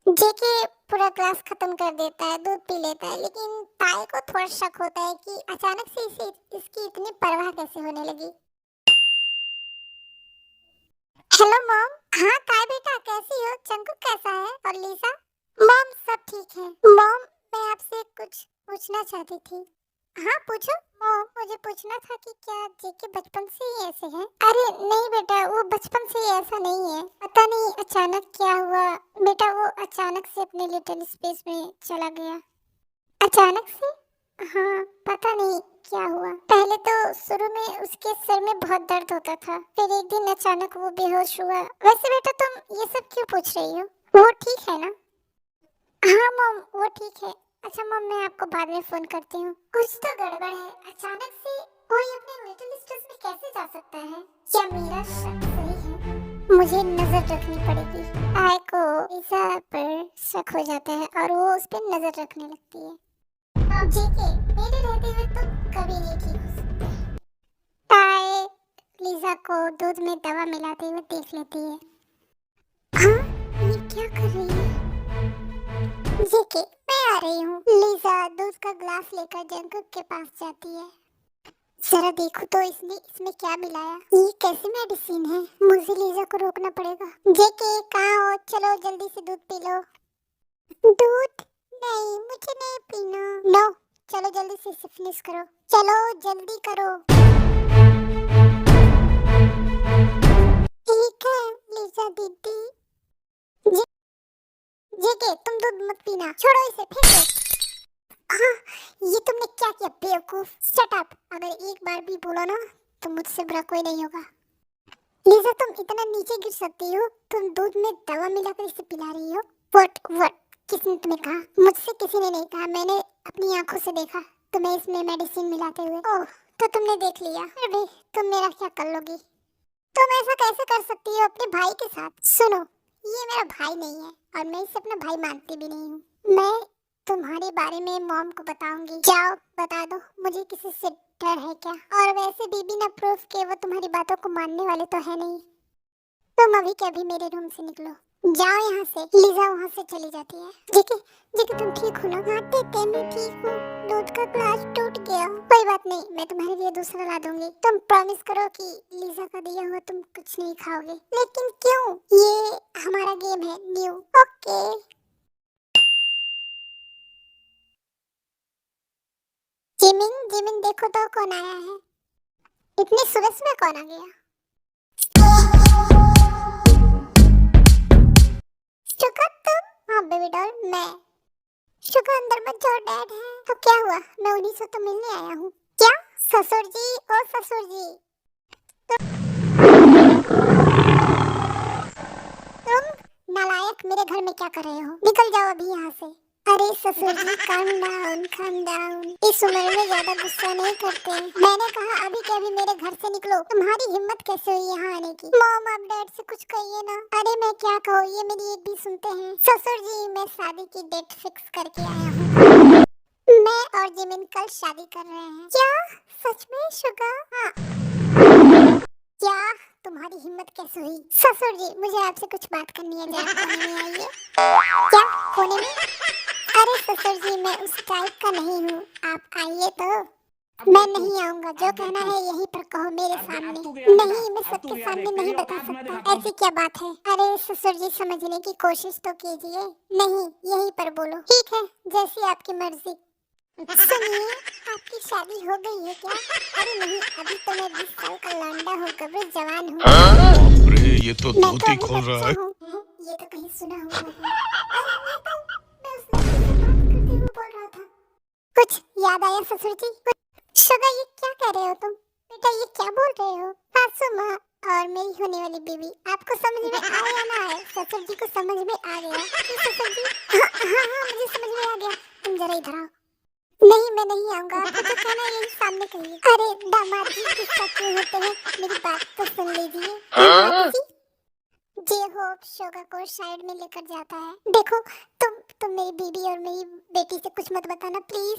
जेके पूरा क्लास खत्म कर देता है, दूध पी लेता है, लेकिन ताई को थोड़ा शक होता है कि अचानक से इसे इसकी इतनी परवाह कैसे होने लगी। Hello mom. हाँ ताई बेटा, कैसी हो? चंकू कैसा है और लीसा? मॉम सब ठीक है। मॉम मैं आपसे कुछ पूछना चाहती थी। हाँ पूछो। मॉम मुझे पूछना था कि क्या जेके बचपन से ही ऐसे हैं? अरे नहीं बेटा, वो बचपन से ही ऐसा नहीं है, पता नहीं अचानक क्या हुआ बेटा, वो अचानक से अपने लिटिल स्पेस में चला गया। अचानक से? हाँ पता नहीं क्या हुआ। पहले तो शुरू में उसके सर में बहुत दर्द होता था, फिर एक दिन अचानक वो बेहोश हुआ। वैसे बेटा तुम ये सब क्यों पूछ रही हो? वो ठीक है ना? हाँ मॉम वो ठीक है। अच्छा मॉम मैं आपको बाद में फोन करती हूँ। कुछ तो गड़बड़ है, अचानक से कोई अपने लिटिल स्पेस में कैसे जा सकता है? क्या मेरा शक सही है? मुझे नजर रखनी पड़ेगी। आय को ईसा पर शक हो जाता है और वो उस पर नजर रखने लगती है। जेके मेरे रहते हुए तो कभी नहीं ठीक हो सकते। ताए लीजा को दूध में दवा मिलाते हुए देख लेती है। हाँ ये क्या कर रही है? जेके मैं आ रही हूँ। लीजा दूध का ग्लास लेकर जंकुक के पास जाती है। जरा देखो तो इसने इसमें क्या मिलाया, ये कैसी मेडिसिन है? मुझे लीजा को रोकना पड़ेगा। जेके कहाँ हो? चलो जल्दी से दूध पी लो। दूध? नहीं मुझे नहीं पीना। लो चलो जल्दी से फिनिश करो, चलो जल्दी करो। ठीक है लीजा दीदी। जेके तुम दूध मत पीना, छोड़ो इसे, फेंक दो। हाँ ये तुमने क्या किया बेवकूफ? Shut up. अगर एक बार भी बोलो ना तो मुझसे बुरा कोई नहीं होगा। लीजा तुम इतना नीचे गिर सकती हो? तुम दूध में दवा मिलाकर इसे पिला रही हो? व्हाट? किसने तुम्हें कहा? मुझसे किसी ने नहीं कहा, मैंने अपनी आंखों से देखा तुम्हें इसमें मेडिसिन मिलाते हुए। ओह तो तुमने देख लिया, फिर भी तुम मेरा क्या कर लोगी? तुम ऐसा कैसे कर सकती हो अपने भाई के साथ? सुनो ये मेरा भाई नहीं है और मैं इसे अपना भाई मानती भी नहीं हूँ। मैं तुम्हारे बारे में मॉम को बताऊंगी। जाओ बता दो, मुझे किसी से डर है क्या? और वैसे भी बिना प्रूफ के वो तुम्हारी बातों को मानने वाले तो है नहीं। तुम अभी के अभी मेरे रूम से निकलो, जाओ यहाँ से। लीजा वहाँ से चली जाती है। जेके तुम ठीक हो ना? हाँ ठीक है मैं ठीक हूँ, दूध का ग्लास टूट गया। कोई बात नहीं, मैं तुम्हारे लिए दूसरा ला दूंगी। तुम प्रॉमिस करो कि लीजा का दिया हुआ तुम कुछ नहीं खाओगे। लेकिन क्यों? ये हमारा गेम है न्यू। ओके। जिमिन देखो तो कौन आया है? इतनी सुबह सुबह कौन आ गया? शुगर तुम? हाँ बेबी डॉल मैं। शुगर अंदर मत जाओ, डैड है। तो क्या हुआ? मैं उन्हीं से तो मिलने आया हूँ। क्या? ससुर जी ओ ससुर जी, तुम नालायक मेरे घर में क्या कर रहे हो? निकल जाओ अभी यहाँ से। अरे ससुर जी calm down। इस उम्र में ज्यादा गुस्सा नहीं करते। मैंने कहा अभी के अभी मेरे घर से निकलो। तुम्हारी हिम्मत कैसे हुई यहाँ आने की? मॉम आप डैड से कुछ कहिए ना। अरे मैं क्या कहूँ, ये मेरी एक भी सुनते हैं। ससुर जी मैं शादी की डेट फिक्स करके आया हूँ। मैं और जिमिन कल शादी कर रहे हैं। क्या सच में शुगर? हाँ। क्या तुम्हारी हिम्मत कैसे हुई? ससुर जी मुझे आपसे कुछ बात करनी है, जरा कोने में आइए। क्या कोने में? अरे ससुर जी मैं उस टाइप का नहीं हूँ, आप आइए तो। मैं नहीं आऊंगा, जो कहना है यहीं पर कहो मेरे सामने। नहीं मैं सबके सामने नहीं बता सकता। ऐसी क्या बात है? अरे ससुर जी समझने की कोशिश तो कीजिए। नहीं यहीं पर बोलो। ठीक है जैसी आपकी मर्जी। सुनिए आपकी शादी हो गई है क्या? अरे नहीं अभी तो मैं 20 साल का लौंडा होकर भी जवान हूँ। बाप रे ये तो मैं धोती तो खोल रहा है। ये तो कहीं सुना हुआ है। मैं उस लड़के से बात करते हुए बोल रहा था। कुछ याद आया ससुर जी? शुगर ये क्या कह रहे हो तुम? बेटा ये क्या बोल रहे हो? सासू माँ और मेरी होने वाली बीवी, आपको समझ में आया या ना आया? ससुर जी को समझ में आ गया? ससुर जी हाँ मुझे समझ में आ गया। तुम जरा इधर आओ। नहीं मैं नहीं आऊंगा, आपको जो कहना है यही सामने कहिए। अरे दामाद जी गुस्सा क्यों होते हैं? मेरी बात तो सुन लीजिए। जे होप शोगा को साइड में लेकर जाता है। देखो तुम मेरी बीबी और मेरी बेटी से कुछ मत बताना प्लीज।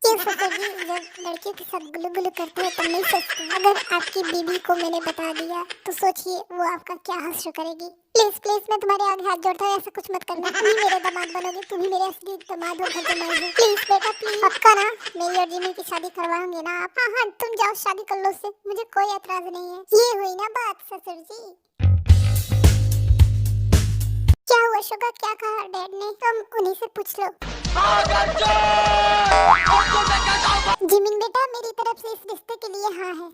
क्यों ससुर जी, जब लड़कियों के साथ गुलू गुलू करते हैं तब नहीं सोचते? अगर आपकी बीबी को मैंने बता दिया तो सोचिए वो आपका क्या हश्र करेगी। प्लीज प्लीज, मैं तुम्हारे आगे हाथ जोड़ता हूँ, ऐसा कुछ मत करना। तुम ही मेरे दामाद बनोगे, तुम ही मेरे असली दामाद हो, घर जमाई हो। प्लीज बेटा प्लीज, पक्का ना? मेरी और जिमी की शादी करवाओगे ना आप? हाँ हाँ, तुम जाओ शादी कर लो उससे, मुझे कोई एतराज नहीं है। ये हुई ना बात ससुर जी। क्या हुआ शुगा, क्या कहा डैड ने? तुम उन्हीं से पूछ लो। जिमिन बेटा, मेरी तरफ से इस रिश्ते के लिए हाँ है।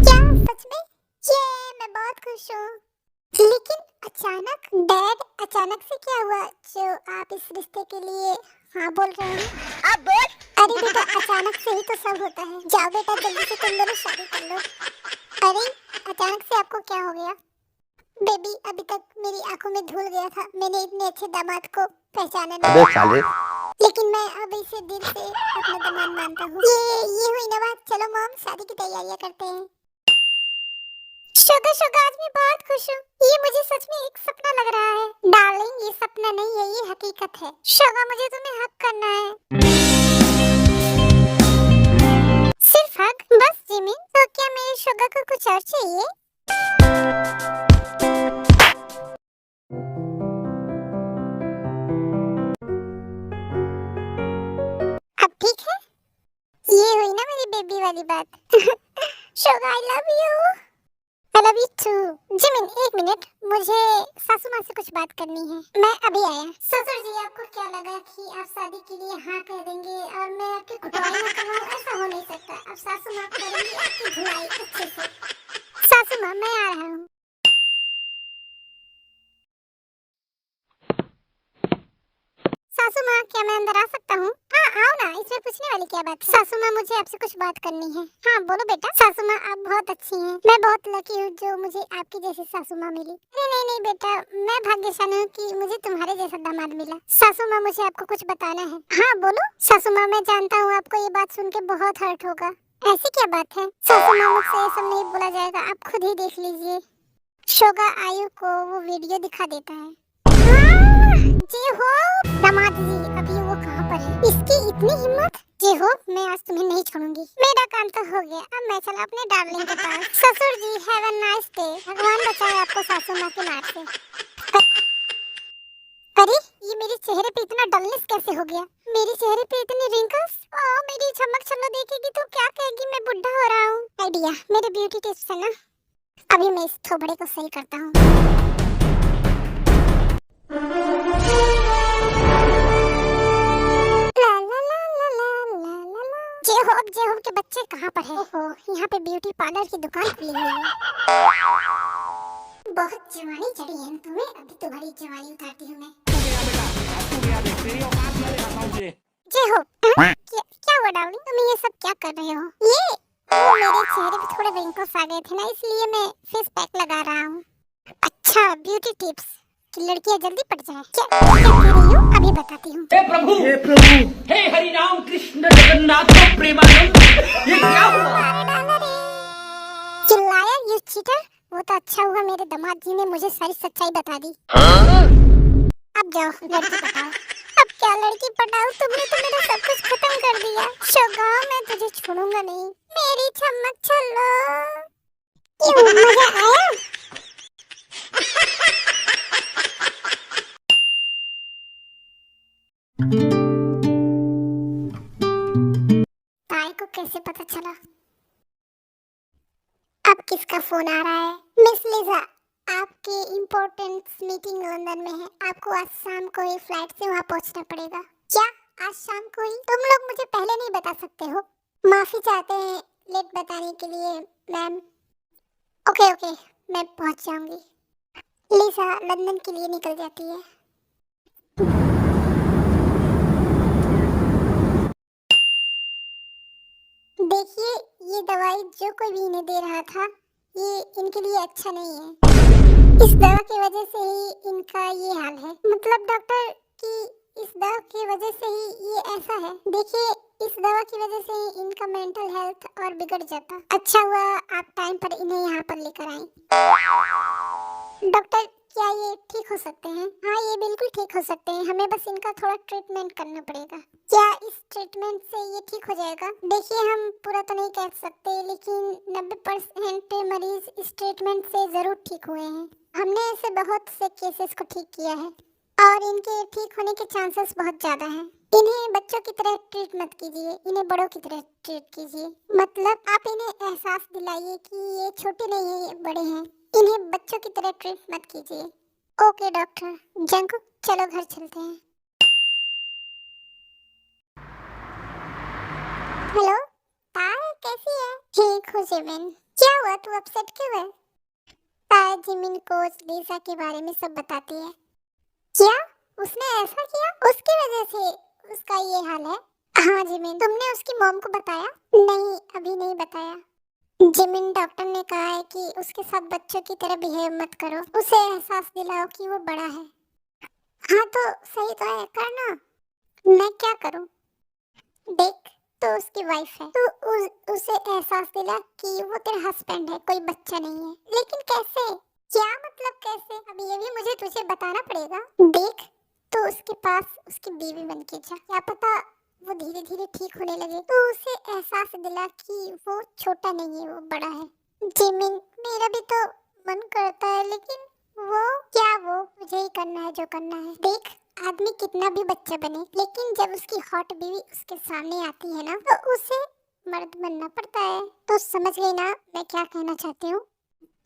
क्या सच में? ये मैं बहुत खुश हूँ। लेकिन अचानक डैड, अचानक से क्या हुआ जो आप इस रिश्ते के लिए हाँ बोल रहे हैं? अब बोल। अरे बेटा, अचानक से ही तो सब होता है। जाओ बेटा, जल्दी से तुम दोनों शादी कर लो। अरे अचानक से आपको क्या हो गया? बेबी, अभी तक मेरी आंखों में धूल गया था, मैंने इतने अच्छे दामाद को पहचाना नहीं। अबे साले, लेकिन मैं अब इसे दिल से अपना दामाद मानता हूँ। ये हुई ना बात। चलो मॉम, शादी की तैयारियां करते हैं। शुगर शुगर, आज मैं बहुत खुश हूँ। ये मुझे सच में एक सपना लग रहा है। डार्लिंग, ये सपना नहीं है, ये हकीकत है। शुगर, मुझे तुम्हें हक करना है। सिर्फ हक बस जिमिन? तो क्या मेरे शुगर को कुछ और चाहिए? अब ठीक है? ये हुई ना मेरी बेबी वाली बात। Sugar, I love you. I love you too. Jimin, एक मिनट, मुझे सासू माँ से कुछ बात करनी है। मैं अभी आया। ससुर जी, आपको क्या लगा कि आप शादी के लिए हाँ कह देंगे और मैं आपकी कुटाई ना करवाऊं? ऐसा हो नहीं सकता। अब सासू माँ करेंगी आपकी धुलाई अच्छे से। सासू माँ, मैं आ रहा हूँ। सासू माँ, क्या मैं अंदर आ सकता हूँ? हाँ आओ ना, इसमें पूछने वाली क्या बात है? सासू माँ, मुझे आपसे कुछ बात करनी है। हाँ बोलो बेटा। सासू माँ, आप बहुत अच्छी हैं। मैं बहुत लकी हूँ जो मुझे आपकी जैसी सासू माँ मिली। अरे नहीं नहीं बेटा, मैं भाग्यशाली हूँ कि मुझे तुम्हारे जैसा दामाद मिला। सासू माँ, मुझे आपको कुछ बताना है। हाँ बोलो। सासू माँ, मैं जानता हूँ आपको ये बात सुन के बहुत हर्ट होगा। ऐसी क्या बात है? सासू माँ, मुझसे ये सब नहीं बोला जाएगा, आप खुद ही देख लीजिए। शोगा आयु को वो वीडियो दिखा देता है। जी हो दामाद जी, अभी वो कहाँ पर है? इसकी इतनी हिम्मत! जी हो, मैं आज तुम्हें नहीं छोड़ूंगी। मेरा काम तो हो गया, अब मैं चला अपने डार्लिंग के पास। ससुर जी, हैव अ नाइस डे। भगवान बचाए आपको सासू माँ की मार से। अरे ये मेरे चेहरे पे इतना डलनेस कैसे हो गया? मेरे चेहरे पे इतनी रिंकल्स? ओह, मेरी चमक चलो देखेगी तो क्या कहेगी मैं बुढ़ा हो रहा हूँ। आइडिया, मेरे ब्यूटी टिप्स है ना। अभी मैं इस थोबड़े को सही करता हूँ। जेहोब के बच्चे कहाँ पर है? ओहो, यहाँ पे ब्यूटी पार्लर की दुकान खुली हुई है। बहुत जवानी चढ़ी है तुम्हें, अभी तुम्हारी जवानी उतारती हूँ मैं। जेहोब, क्या हुआ डार्लिंग, तुम ये सब क्या कर रहे हो? वो मेरे चेहरे पे थोड़े रिंकल्स आ गए थे ना, इसलिए मैं फेस पैक लगा रहा हूँ। अच्छा, ब्यूटी टिप्स कि लड़कियां जल्दी पट जाए। क्या कह रही हो? अभी बताती हूँ। हे प्रभु, हे हरि नाम कृष्ण जगन्नाथ प्रेमानंद, ये क्या हुआ? चिल्लाया यू चीटर। वो तो अच्छा हुआ मेरे दामाद जी ने मुझे सारी सच्चाई बता दी। अब जाओ लड़की पटाओ। अब क्या लड़की पटाओ? तुमने तो मेरा सब कुछ खत्म कर दिया। शोगा, मैं तुझे छोड़ूंगा नहीं। मेरी चमक चलो। क्यों, मजा आया? ताई को कैसे पता चला? अब किसका फोन आ रहा है? मिस लिजा, आपकी इम्पोर्टेंट मीटिंग लंदन में है। आपको आज शाम को ही फ्लाइट से वहाँ पहुँचना पड़ेगा। क्या आज शाम को ही? तुम लोग मुझे पहले नहीं बता सकते हो? माफी चाहते हैं लेट बताने के लिए मैम। ओके ओके, मैं पहुँच जाऊंगी। लिजा लंदन के लिए निकल जाती है। देखिए, ये दवाई जो कोई भी इन्हें दे रहा था, ये इनके लिए अच्छा नहीं है। इस दवा की वजह से ही इनका ये हाल है। मतलब डॉक्टर कि इस दवा की वजह से ही ये ऐसा है। देखिए, इस दवा की वजह से ही इनका मेंटल हेल्थ और बिगड़ जाता। अच्छा हुआ आप टाइम पर इन्हें यहाँ पर लेकर आए। डॉक्टर क्या ये ठीक हो सकते हैं? हाँ, ये बिल्कुल ठीक हो सकते हैं। हमें बस इनका थोड़ा ट्रीटमेंट करना पड़ेगा। क्या इस ट्रीटमेंट से ये ठीक हो जाएगा? देखिए, हम पूरा तो नहीं कह सकते, लेकिन 90% मरीज इस ट्रीटमेंट से जरूर ठीक हुए हैं। हमने ऐसे बहुत से केसेस को ठीक किया है और इनके ठीक होने के चांसेस बहुत ज्यादा हैं। इन्हें बच्चों की तरह ट्रीट मत कीजिए, इन्हें बड़ों की तरह ट्रीट कीजिए। मतलब आप इन्हें एहसास दिलाइए कि ये छोटे नहीं है, ये बड़े हैं। इन्हें बच्चों की तरह ट्रीट मत कीजिए। Okay doctor. जंकुक, चलो घर चलते हैं। हेलो ताए, कैसी है? ठीक हो जिमिन। क्या हुआ, तू अपसेट क्यों है? ताए जिमिन कोच लिसा के बारे में सब बताती है। क्या उसने ऐसा किया? उसकी वजह से उसका ये हाल है? हाँ जिमिन, तुमने उसकी मॉम को बताया? नहीं, अभी नहीं बताया। जिमिन, डॉक्टर ने कहा है कि उसके साथ बच्चों की तरह बिहेव मत करो। उसे एहसास दिलाओ कि वो बड़ा है। हाँ तो सही तो है, करना। मैं क्या करूं? देख, तो उसकी वाइफ है, तो उसे एहसास दिला कि वो तेरा हस्बैंड है, कोई बच्चा नहीं है। लेकिन कैसे? क्या मतलब कैसे? अब ये भी मुझे तुझे बताना पड़ेगा। देख, तो उसके पास उसकी बीवी बन के जा, क्या पता वो धीरे धीरे ठीक होने लगे। तो उसे एहसास दिला कि वो छोटा नहीं है, वो बड़ा है। जिमिन, मेरा भी तो मन करता है, लेकिन वो मुझे ही करना है जो करना है। देख, आदमी कितना भी बच्चा बने, लेकिन जब उसकी हॉट बीवी उसके सामने आती है ना, तो उसे मर्द बनना पड़ता है। तो समझ गई ना मैं क्या कहना चाहती हूँ?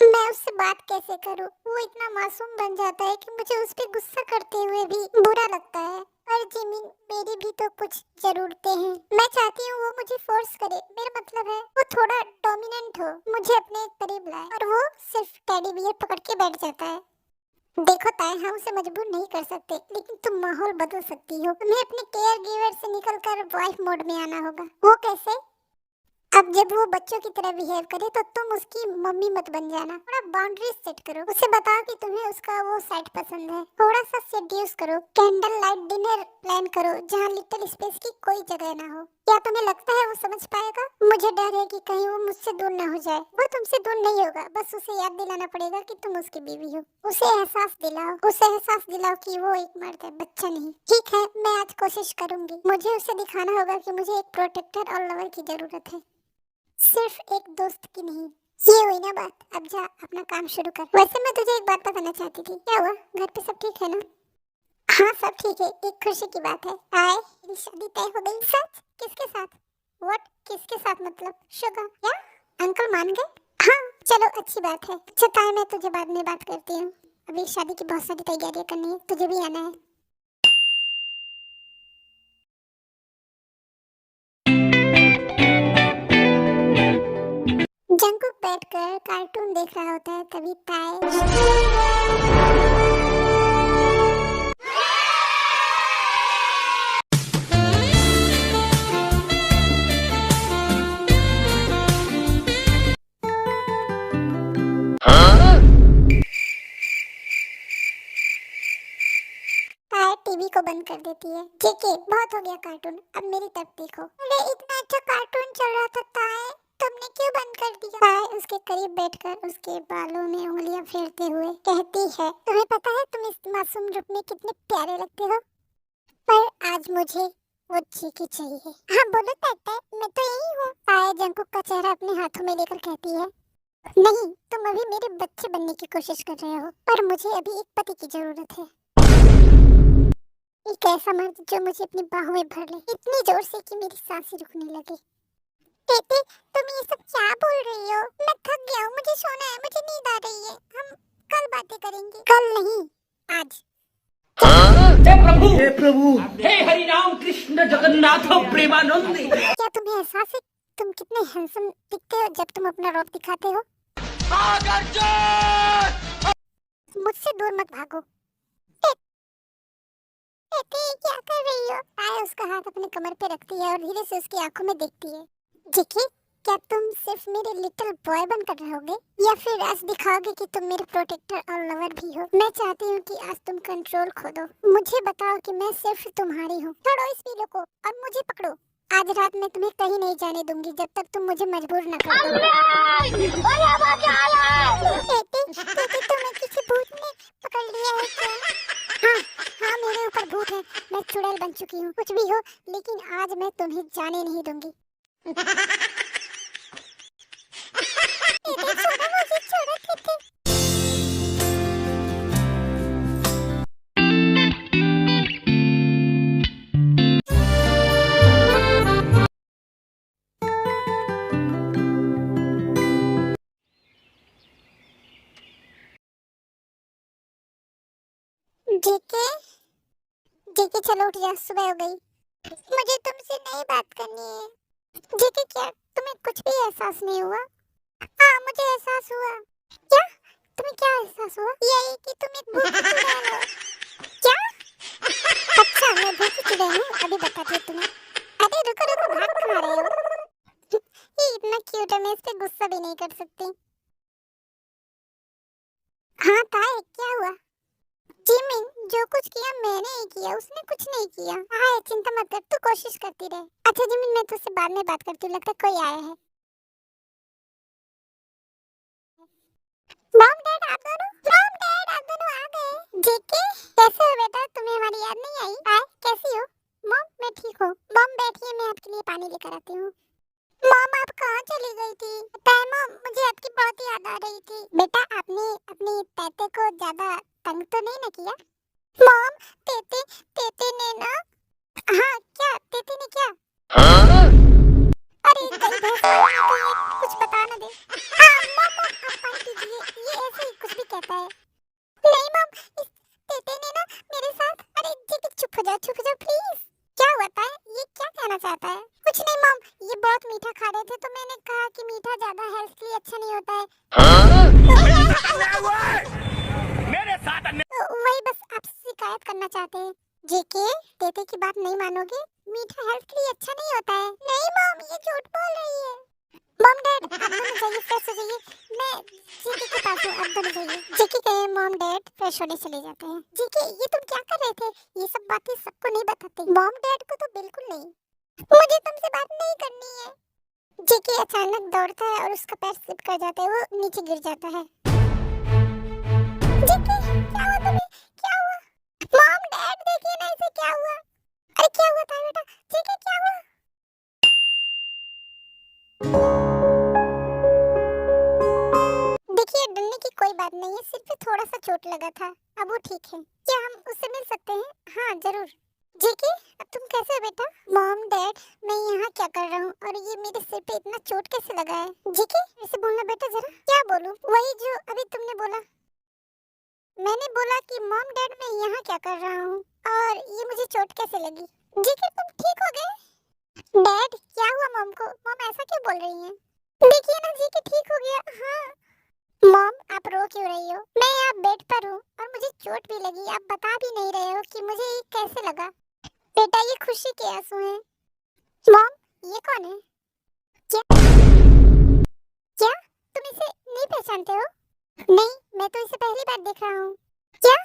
मैं उससे बात कैसे करूं? वो इतना मासूम बन जाता है कि मुझे उस पे गुस्सा करते हुए भी बुरा लगता है। और जिमिन, मेरी भी तो कुछ जरूरतें हैं। मैं चाहती हूँ वो मुझे फोर्स करे। मेरा मतलब है वो थोड़ा डोमिनेंट हो, मुझे अपने करीब लाए, और वो सिर्फ टेडी बियर पकड़ के बैठ जाता है। देखो ताए, हम उसे मजबूर नहीं कर सकते, लेकिन तुम माहौल बदल सकती हो। तुम्हें अपने केयर गिवर से निकलकर वाइफ मोड में आना होगा। वो कैसे? अब जब वो बच्चों की तरह बिहेव करे तो तुम उसकी मम्मी मत बन जाना। थोड़ा बाउंड्रीज सेट करो, उसे बताओ कि तुम्हें उसका वो साइड पसंद है। थोड़ा सा सेड्यूस करो, कैंडल लाइट डिनर प्लान करो जहाँ लिटिल स्पेस की कोई जगह ना हो। क्या तुम्हें लगता है वो समझ पाएगा? मुझे डर है कि कहीं वो मुझसे दूर ना हो जाए। वो तुमसे दूर नहीं होगा, बस उसे याद दिलाना पड़ेगा कि तुम उसकी बीवी हो। उसे एहसास दिलाओ कि वो एक मर्द है, बच्चा नहीं। ठीक है, मैं आज कोशिश करूंगी। मुझे उसे दिखाना होगा कि मुझे एक प्रोटेक्टर और लवर की जरूरत है, सिर्फ एक दोस्त की नहीं। ये हुई ना बात, अब जा अपना काम शुरू कर। वैसे मैं तुझे एक बात बताना चाहती थी। क्या हुआ, घर पे सब ठीक है ना? हाँ सब ठीक है, एक खुशी की बात है। आए, मेरी शादी तय हो गई। सच? किसके साथ? व्हाट, किसके साथ मतलब? शुगा? क्या अंकल मान गए? हाँ चलो, अच्छी बात है। अच्छा ताए, मैं तुझे बाद में बात करती हूँ। अभी शादी की बहुत सारी तैयारियां करनी है, तुझे भी आना है। जंकुक बैठकर कार्टून देख रहा होता है, तभी ताए टीवी को बंद कर देती है। ठीक है, बहुत हो गया कार्टून, अब मेरी तरफ देखो। अरे इतना अच्छा कार्टून चल रहा था ताए, तुमने क्यों बंद कर दिया? ताए उसके करीब बैठकर उसके बालों में उंगलियां फेरते हुए कहती है, तुम्हें पता है तुम इस मासूम रूप में कितने प्यारे लगते हो, पर आज मुझे वो चीकी चाहिए। हाँ बोलो ताए, मैं तो यही हूँ। ताए जंकुक का चेहरा अपने हाथों में लेकर कहती है, नहीं, तुम अभी मेरे बच्चे बनने की कोशिश कर रहे हो, पर मुझे अभी एक पति की जरूरत है। एक ऐसा मर्द जो मुझे अपनी बाहों में भर ले, इतनी जोर से कि मेरी सांसें रुकने लगे। बेटे, तुम ये सब क्या बोल रही हो? मैं थक गया हूँ, मुझे सोना है, मुझे नींद आ रही है। हम कल बातें करेंगे। कल नहीं, आज। हे प्रभु, हे हरि राम कृष्ण जगन्नाथ प्रेमानंद। क्या तुम्हें एहसास है तुम कितने हैंडसम दिखते हो जब तुम अपना रौब दिखाते हो? मुझसे दूर मत भागो। बेटे, क्या कर रही हो? ताए उसका हाथ अपने कमर पे रखती है और धीरे से उसकी आंखों में देखती है। देखिए, क्या तुम सिर्फ मेरे लिटिल बॉय बनकर रहोगे, या फिर आज दिखाओगे कि तुम मेरे प्रोटेक्टर और लवर भी हो? मैं चाहती हूँ कि आज तुम कंट्रोल खो दो। मुझे बताओ कि मैं सिर्फ तुम्हारी हूँ। छोड़ो इस पीलो को और मुझे पकड़ो। आज रात मैं तुम्हें कहीं नहीं जाने दूंगी जब तक तुम मुझे मजबूर न कर दो। तुम्हें किसी भूत ने पकड़ लिया है क्या? हाँ हाँ, मेरे ऊपर भूत है, मैं चुड़ैल बन चुकी हूँ। कुछ भी हो, लेकिन आज मैं तुम्हें जाने नहीं दूंगी। छोड़ो मुझे, छोड़ो थे। जेके जेके चलो उठ जा, सुबह हो गई। मुझे तुमसे नहीं बात करनी है। जेके क्या तुम्हें कुछ भी एहसास नहीं हुआ? हाँ मुझे एहसास हुआ। क्या? तुम्हें क्या एहसास हुआ? यही कि तुम एक भूत की चुड़ैल हो। क्या? अच्छा मैं भूत की चुड़ैल हूँ, अभी बताती हूँ तुम्हें। अरे रुको रुको, भाग कहाँ रहे हो? ये इतना क्यूट है, मैं इस पे गुस्सा भी नहीं कर सकती। हाँ ताए, क्या हुआ? जिमिन, जो कुछ किया मैंने ही किया, उसने कुछ नहीं किया। हाँ चिंता मत कर, तू कोशिश करती रहे। अच्छा जिमिन, मैं तुझसे बाद में बात करती हूँ, लगता है कोई आया है। मॉम डैड आप दोनों आ गए। जेके कैसे हो बेटा, तुम्हें हमारी याद नहीं आई? आए कैसी हो? मॉम मैं ठीक हूँ। मॉम बैठिए, मैं आपके लिए पानी लेकर आती हूँ। मॉम आप कहाँ चली गई थी? पता है मॉम, मुझे आपकी बहुत याद आ रही थी। बेटा आपने अपनी तैते को ज्यादा तंग तो नहीं ना किया? मॉम तेते तेते ने ना। हाँ क्या तेते ने क्या? अरे गई भैंस वाली ने तो ये कुछ बता ना दे। हाँ मॉम आप पानी पीजिए, ये ऐसे ही कुछ भी कहता है। नहीं मॉम, इस तेते ने ना मेरे साथ। अरे जी चुप हो जाओ प्लीज। क्या हुआ था? ये क्या कहना चाहता है? कुछ नहीं मॉम, ये बहुत मीठा खा रहे थे तो मैंने कहा कि मीठा ज्यादा हेल्थ के लिए अच्छा नहीं होता है। तो वही बस आपसे शिकायत करना चाहते हैं। जेके तेते की बात नहीं मानोगे? मीठा हेल्थ के लिए अच्छा नहीं होता है। नहीं मॉम, ये झूठ बोल रही है। मॉम डैड आप दोनों जाइए, फ्रेश हो जाइए। मैं जेके के पास हूँ, आप दोनों जाइए। जेके कहे मॉम डैड फ्रेश होने चले जाते हैं। जेके ये तुम क्या कर रहे थे? ये सब बातें सबको नहीं बताते। मॉम डैड को तो बिल्कुल नहीं। मुझे तुमसे बात नहीं करनी है। जेके अचानक दौड़ता है और उसका पैर स्लिप कर जाता है, वो नीचे गिर जाता है। जेके क्या हुआ तुम्हें? क्या हुआ? मॉम डैड देखिए ना, इसे क्या हुआ? अरे क्या हुआ था बेटा? जेके क्या हुआ? देखिए डरने की कोई बात नहीं है, सिर्फ थोड़ा सा चोट लगा था, अब वो ठीक है। क्या हम उससे मिल सकते हैं? हाँ जरूर। जेके अब तुम कैसे हो बेटा? मॉम डैड मैं यहाँ क्या कर रहा हूँ और ये मेरे सिर पे इतना चोट कैसे लगा है? जेके ऐसे बोलना बेटा जरा। क्या बोलूँ? वही जो अभी तुमने बोला। मैंने बोला कि मॉम डैड मैं यहाँ क्या कर रहा हूँ और ये मुझे चोट कैसे लगी? जेके तुम ठीक हो गए? डैड क्या हुआ मॉम को? मॉम ऐसा क्यों बोल रही हैं? देखिए ना जेके ठीक हो गया। हाँ मॉम आप रो क्यों रही हो? मैं यहाँ बेड पर हूँ और मुझे चोट भी लगी, आप बता भी नहीं रहे हो कि मुझे ये कैसे लगा। बेटा ये खुशी के आंसू हैं। मॉम ये कौन है? क्या क्या तुम इसे नहीं पहचानते हो? नहीं मैं तो इसे पहली बार देख रहा हूँ। क्या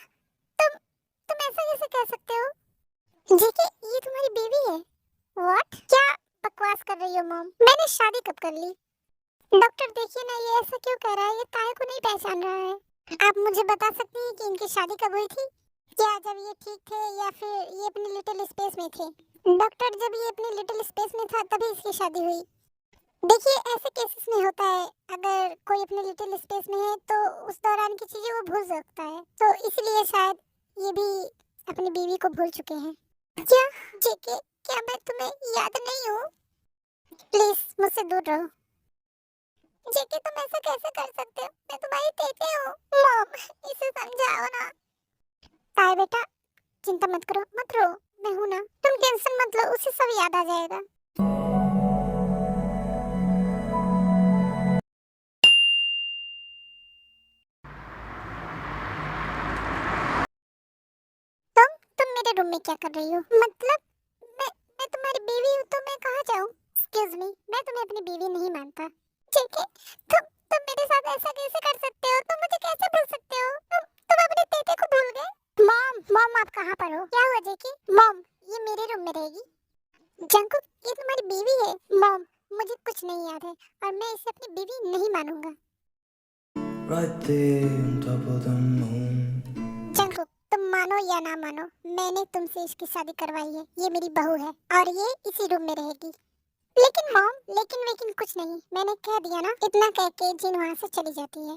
तुम ऐसा कैसे कह सकते हो? जेके ये तुम्हारी बीवी है। व्हाट? क्या बकवास कर रही हो मॉम? मैंने शादी कब कर ली? डॉक्टर देखिए ना, ये ऐसा क्यों कह रहा है? ये ताए को नहीं पहचान रहा है। आप मुझे बता सकती हैं कि इनकी शादी कब हुई थी? क्या जब ये ठीक थे या फिर ये अपनी लिटिल स्पेस में थे? डॉक्टर जब ये अपनी लिटिल स्पेस में था तभी इसकी शादी हुई। देखिए ऐसे केसेस में होता है, अगर कोई अपने लिटिल स्पेस में है तो उस दौरान की चीजें वो भूल सकता है, तो इसलिए शायद ये भी अपनी बीवी को भूल चुके हैं। क्या जेके क्या मैं तुम्हें याद नहीं हूँ? प्लीज मुझसे दूर रहो। जेके तुम ऐसा कैसे कर सकते हो? मैं तुम्हारी तेते हूँ। मॉम इसे समझाओ ना। ताए बेटा चिंता मत करो, मत रो, मैं हूँ ना, तुम टेंशन मत लो, उसे सब याद आ जाएगा। तुम मेरे रूम में क्या कर रही हो? मतलब मैं तुम्हारी बीवी हूँ तो मैं कहाँ जाऊँ? एक्सक्यूज मी, मैं तुम्हें अपनी बीवी नहीं मानता। जेके तुम मेरे साथ ऐसा कैसे कर सकते हो? तुम मुझे कैसे भूल सकते हो? तुम अपने तेते को भूल गए? मॉम आप कहाँ पर हो? क्या हुआ जेके? मॉम ये मेरे रूम में रहेगी। जंकुक, ये तुम्हारी बीवी है। मॉम, मुझे कुछ नहीं याद है और मैं इसे अपनी बीवी नहीं मानूंगा। Right there on top of the moon. Jungkook, तुम मानो या ना मानो, मैंने तुमसे इसकी शादी करवाई है। ये मेरी बहू है और ये इसी रूम में रहेगी। लेकिन मॉम, लेकिन कुछ नहीं, मैंने कह दिया ना। इतना कह के जिन वहाँ से चली जाती है।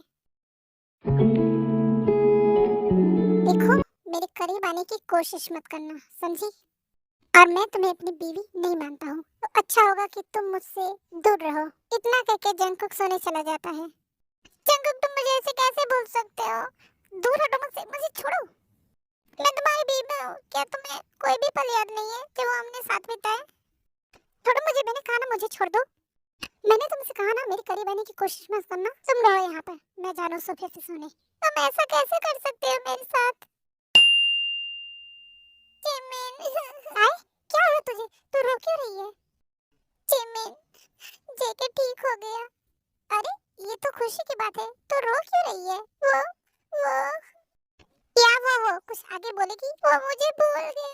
देखो, मेरे करीब आने की कोशिश मत करना, समझी? और मैं तुम्हें अपनी बीवी नहीं मानता हूँ, तो अच्छा होगा कि तुम मुझसे दूर रहो। इतना कह के जंकुक सोने चला जाता है। जंकुक, तुम मुझे ऐसे कैसे भूल सकते हो? दूर हटो मुझसे, मुझे छोड़ो। मैं तुम्हारी बीवी हूँ। क्या तुम्हें कोई भी पल याद नहीं है जो हमने साथ बिताए? छोड़ो मुझे, मैंने कहा ना मुझे छोड़ दो। मैंने तुमसे कहा ना मेरे करीब आने की कोशिश मत करना। तुम रहो यहाँ पर, मैं जा रहा हूँ सोफे पे सोने। तुम ऐसा कैसे कर सकते हो मेरे साथ? जिमिन, आए, क्या हुआ तुझे? तू रो क्यों रही है? जिमिन, जेके ठीक हो गया। अरे, ये तो खुशी की बात है। तो रो क्यों रही है? वो क्या वो कुछ आगे बोलेगी? वो मुझे भूल गया।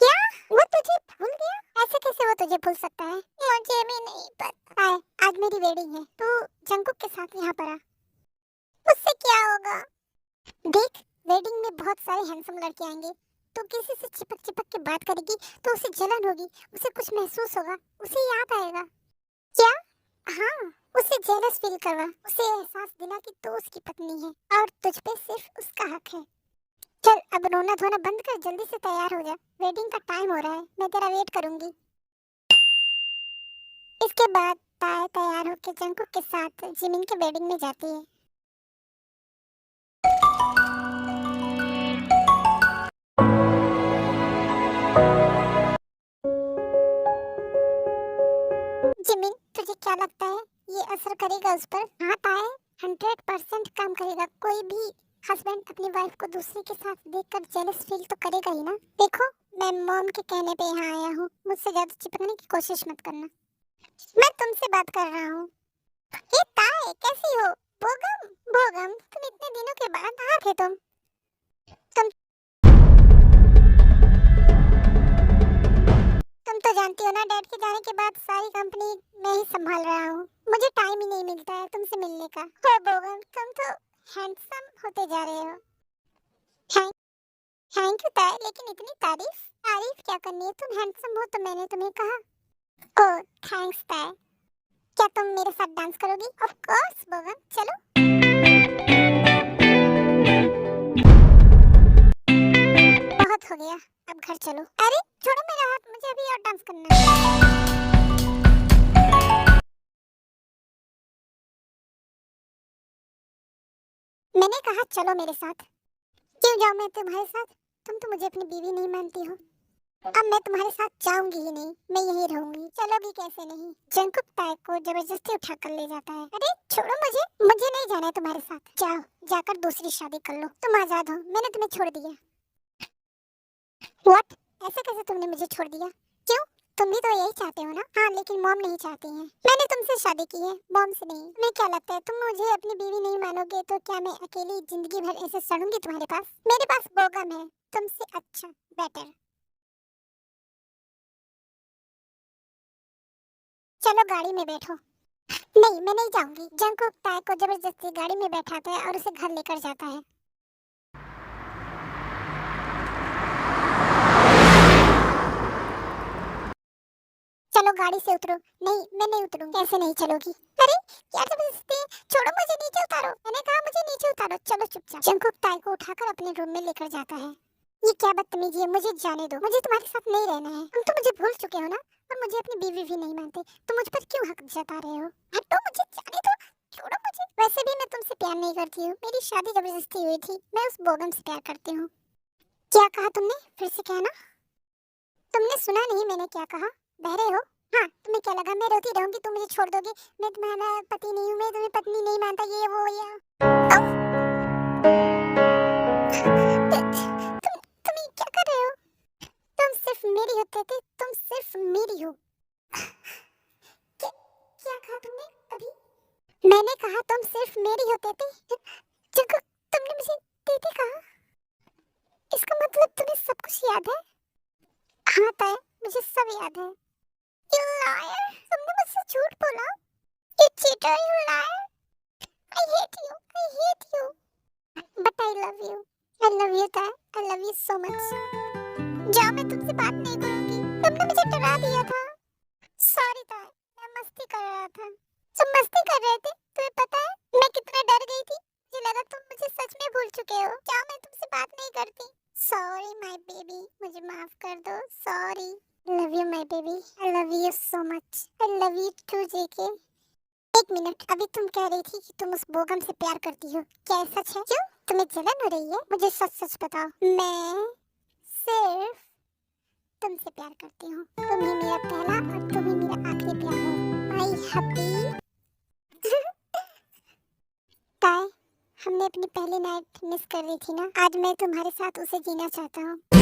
क्या? वो तुझे भूल गया? ऐसे कैसे वो तुझे भूल सकता है? मुझे भी नहीं पता। आए, आज मेरी वेडिंग है, तू जंकुक के साथ यहाँ पर आ। उससे क्या होगा? देख, वेडिंग में बहुत सारे हैंडसम लड़के आएंगे। तो किसी से चिपक के बात करेगी तो उसे जलन होगी, उसे कुछ महसूस होगा, उसे याद आएगा। क्या? हाँ, उसे जेलस फील करवा, उसे एहसास दिला कि तू उसकी पत्नी है और तुझ पे सिर्फ उसका हक है। चल, अब रोना धोना बंद कर, जल्दी से तैयार हो जा। वेडिंग का टाइम हो रहा है, मैं तेरा वेट करूंगी। इसके बाद ताए तैयार होकर जंकुक के साथ जिमिन के वेडिंग में जाती है। जिमिन, तुझे क्या लगता है ये असर करेगा उस पर? हाँ ताए, 100% काम करेगा। कोई भी हस्बैंड अपनी वाइफ को दूसरे के साथ देखकर जेलस फील तो करेगा ही ना। देखो, मैं मॉम के कहने पे यहाँ आया हूँ, मुझसे ज्यादा चिपकने की कोशिश मत करना। मैं तुमसे बात कर रहा हूँ। ये ताए, कैसी हो? बोगम, बोगम, तुम इतने दिनों के बाद कहाँ थे तुम तुम तो जानती हो ना, डैड के जाने के बाद सारी कंपनी मैं ही संभाल रहा हूँ। मुझे टाइम ही नहीं मिलता है तुमसे मिलने का। हो बोगम, तुम तो हैंडसम होते जा रहे हो। थैंक यू ताए, लेकिन इतनी तारीफ क्या करनी है? तुम हैंडसम हो तो मैंने तुम्हें कहा। ओह, थैंक्स ताए। क्या तुम मेरे साथ डांस करोगी? ऑफ कोर्स बोगम, चलो। बहुत हो गया, अब घर चलो। अरे छोड़ो मेरा हाथ, मुझे अभी और डांस करना है। मैंने कहा चलो मेरे साथ। क्यों जाऊं मैं तुम्हारे साथ? तुम तो मुझे अपनी बीवी नहीं मानती हो। अब मैं तुम्हारे साथ जाऊंगी ही नहीं, मैं यहीं रहूंगी। चलोगी कैसे नहीं? जंकुक ताए को जबरदस्ती उठा कर ले जाता है। अरे छोड़ो मुझे नहीं जाना है तुम्हारे साथ। जाओ, जाकर दूसरी शादी कर लो, तुम आजाद हो, मैंने तुम्हें छोड़ दिया। व्हाट? ऐसे कैसे तुमने मुझे छोड़ दिया? क्यों? तुम भी तो यही चाहते हो ना? हाँ, लेकिन मॉम नहीं चाहती है। मैंने तुमसे शादी की है, मॉम से नहीं। तुम्हें क्या लगता है तुम मुझे अपनी बीवी नहीं मानोगे तो क्या मैं अकेली जिंदगी भर ऐसे सड़ूंगी तुम्हारे पास? मेरे पास बोगम है, तुमसे अच्छा, बेटर। चलो गाड़ी में बैठो। नहीं, मैं नहीं जाऊंगी। जंकुक ताए को जबरदस्ती गाड़ी में बैठाता है और उसे घर लेकर जाता है। चलो गाड़ी से उतरो। नहीं, मैं नहीं उतरूंगी। कैसे नहीं चलोगी? अरे क्या जबरदस्ती? छोड़ो मुझे, नीचे उतारो। मैंने कहा मुझे नीचे उतारो। चलो चुपचाप। जंकुक ताए को उठाकर अपने रूम में लेकर जाता है। ये क्या बदतमीजी है? मुझे जाने दो, मुझे तुम्हारे साथ नहीं रहना है। तुम तो मुझे भूल चुके हो ना, और मुझे अपनी बीवी भी नहीं मानते, तो मुझ पर क्यों हक जता रहे हो? हटो, मुझे जाने दो, छोड़ो मुझे। वैसे भी मैं तुमसे प्यार नहीं करती हूँ, मेरी शादी जबरदस्ती हुई थी। मैं उस बोगम से प्यार करती हूँ। क्या कहा तुमने? फिर से कहना। तुमने सुना नहीं मैंने क्या कहा? बहरे हो? हाँ, तुम्हें क्या लगा मैं रोती रहूंगी, तुम मुझे छोड़ दोगे? मैं तुम्हारा पति नहीं हूँ, मैं तुम्हें पत्नी नहीं मानता, ये वो या तुम ये क्या कर रहे हो? तुम सिर्फ मेरी होते थे, तुम सिर्फ मेरी हो। क्या कहा तुमने अभी? मैंने कहा तुम सिर्फ मेरी होते थे। जब तुमने मुझे दीदी कहा, इसका मतलब तुम्हें सब कुछ याद है? हाँ ताई, मुझे सब याद है। You liar! तुमने मुझसे झूठ बोला। You cheater, you liar! I hate you. I hate you. But I love you. I love you ताई. I love you so much. जाओ, मैं तुमसे बात नहीं करूंगी। तुमने मुझे डरा दिया था। Sorry ताई, मैं मस्ती कर रहा था। तुम मस्ती कर रहे थे? तुम्हें पता है मैं कितना डर गई थी? मुझे लगा तुम मुझे सच में भूल चुके हो। जाओ, मैं तुमसे बात नहीं करती। Sorry my baby, मुझे माफ कर दो। Sorry. Love you my baby. I love you so much. I love you too JK. एक मिनट, अभी तुम कह रही थी कि तुम उस बोगम से प्यार करती हो। क्या ये सच है? क्यों? तुम्हें जलन हो रही है? मुझे सच सच बताओ। मैं सिर्फ तुमसे प्यार करती हूँ। तुम ही मेरा पहला और तुम ही मेरा आखिरी प्यार हो। My happy. ताई, हमने अपनी पहली नाइट मिस कर दी थी ना। आज मैं तुम्हारे साथ उसे जीना चाहता हूँ।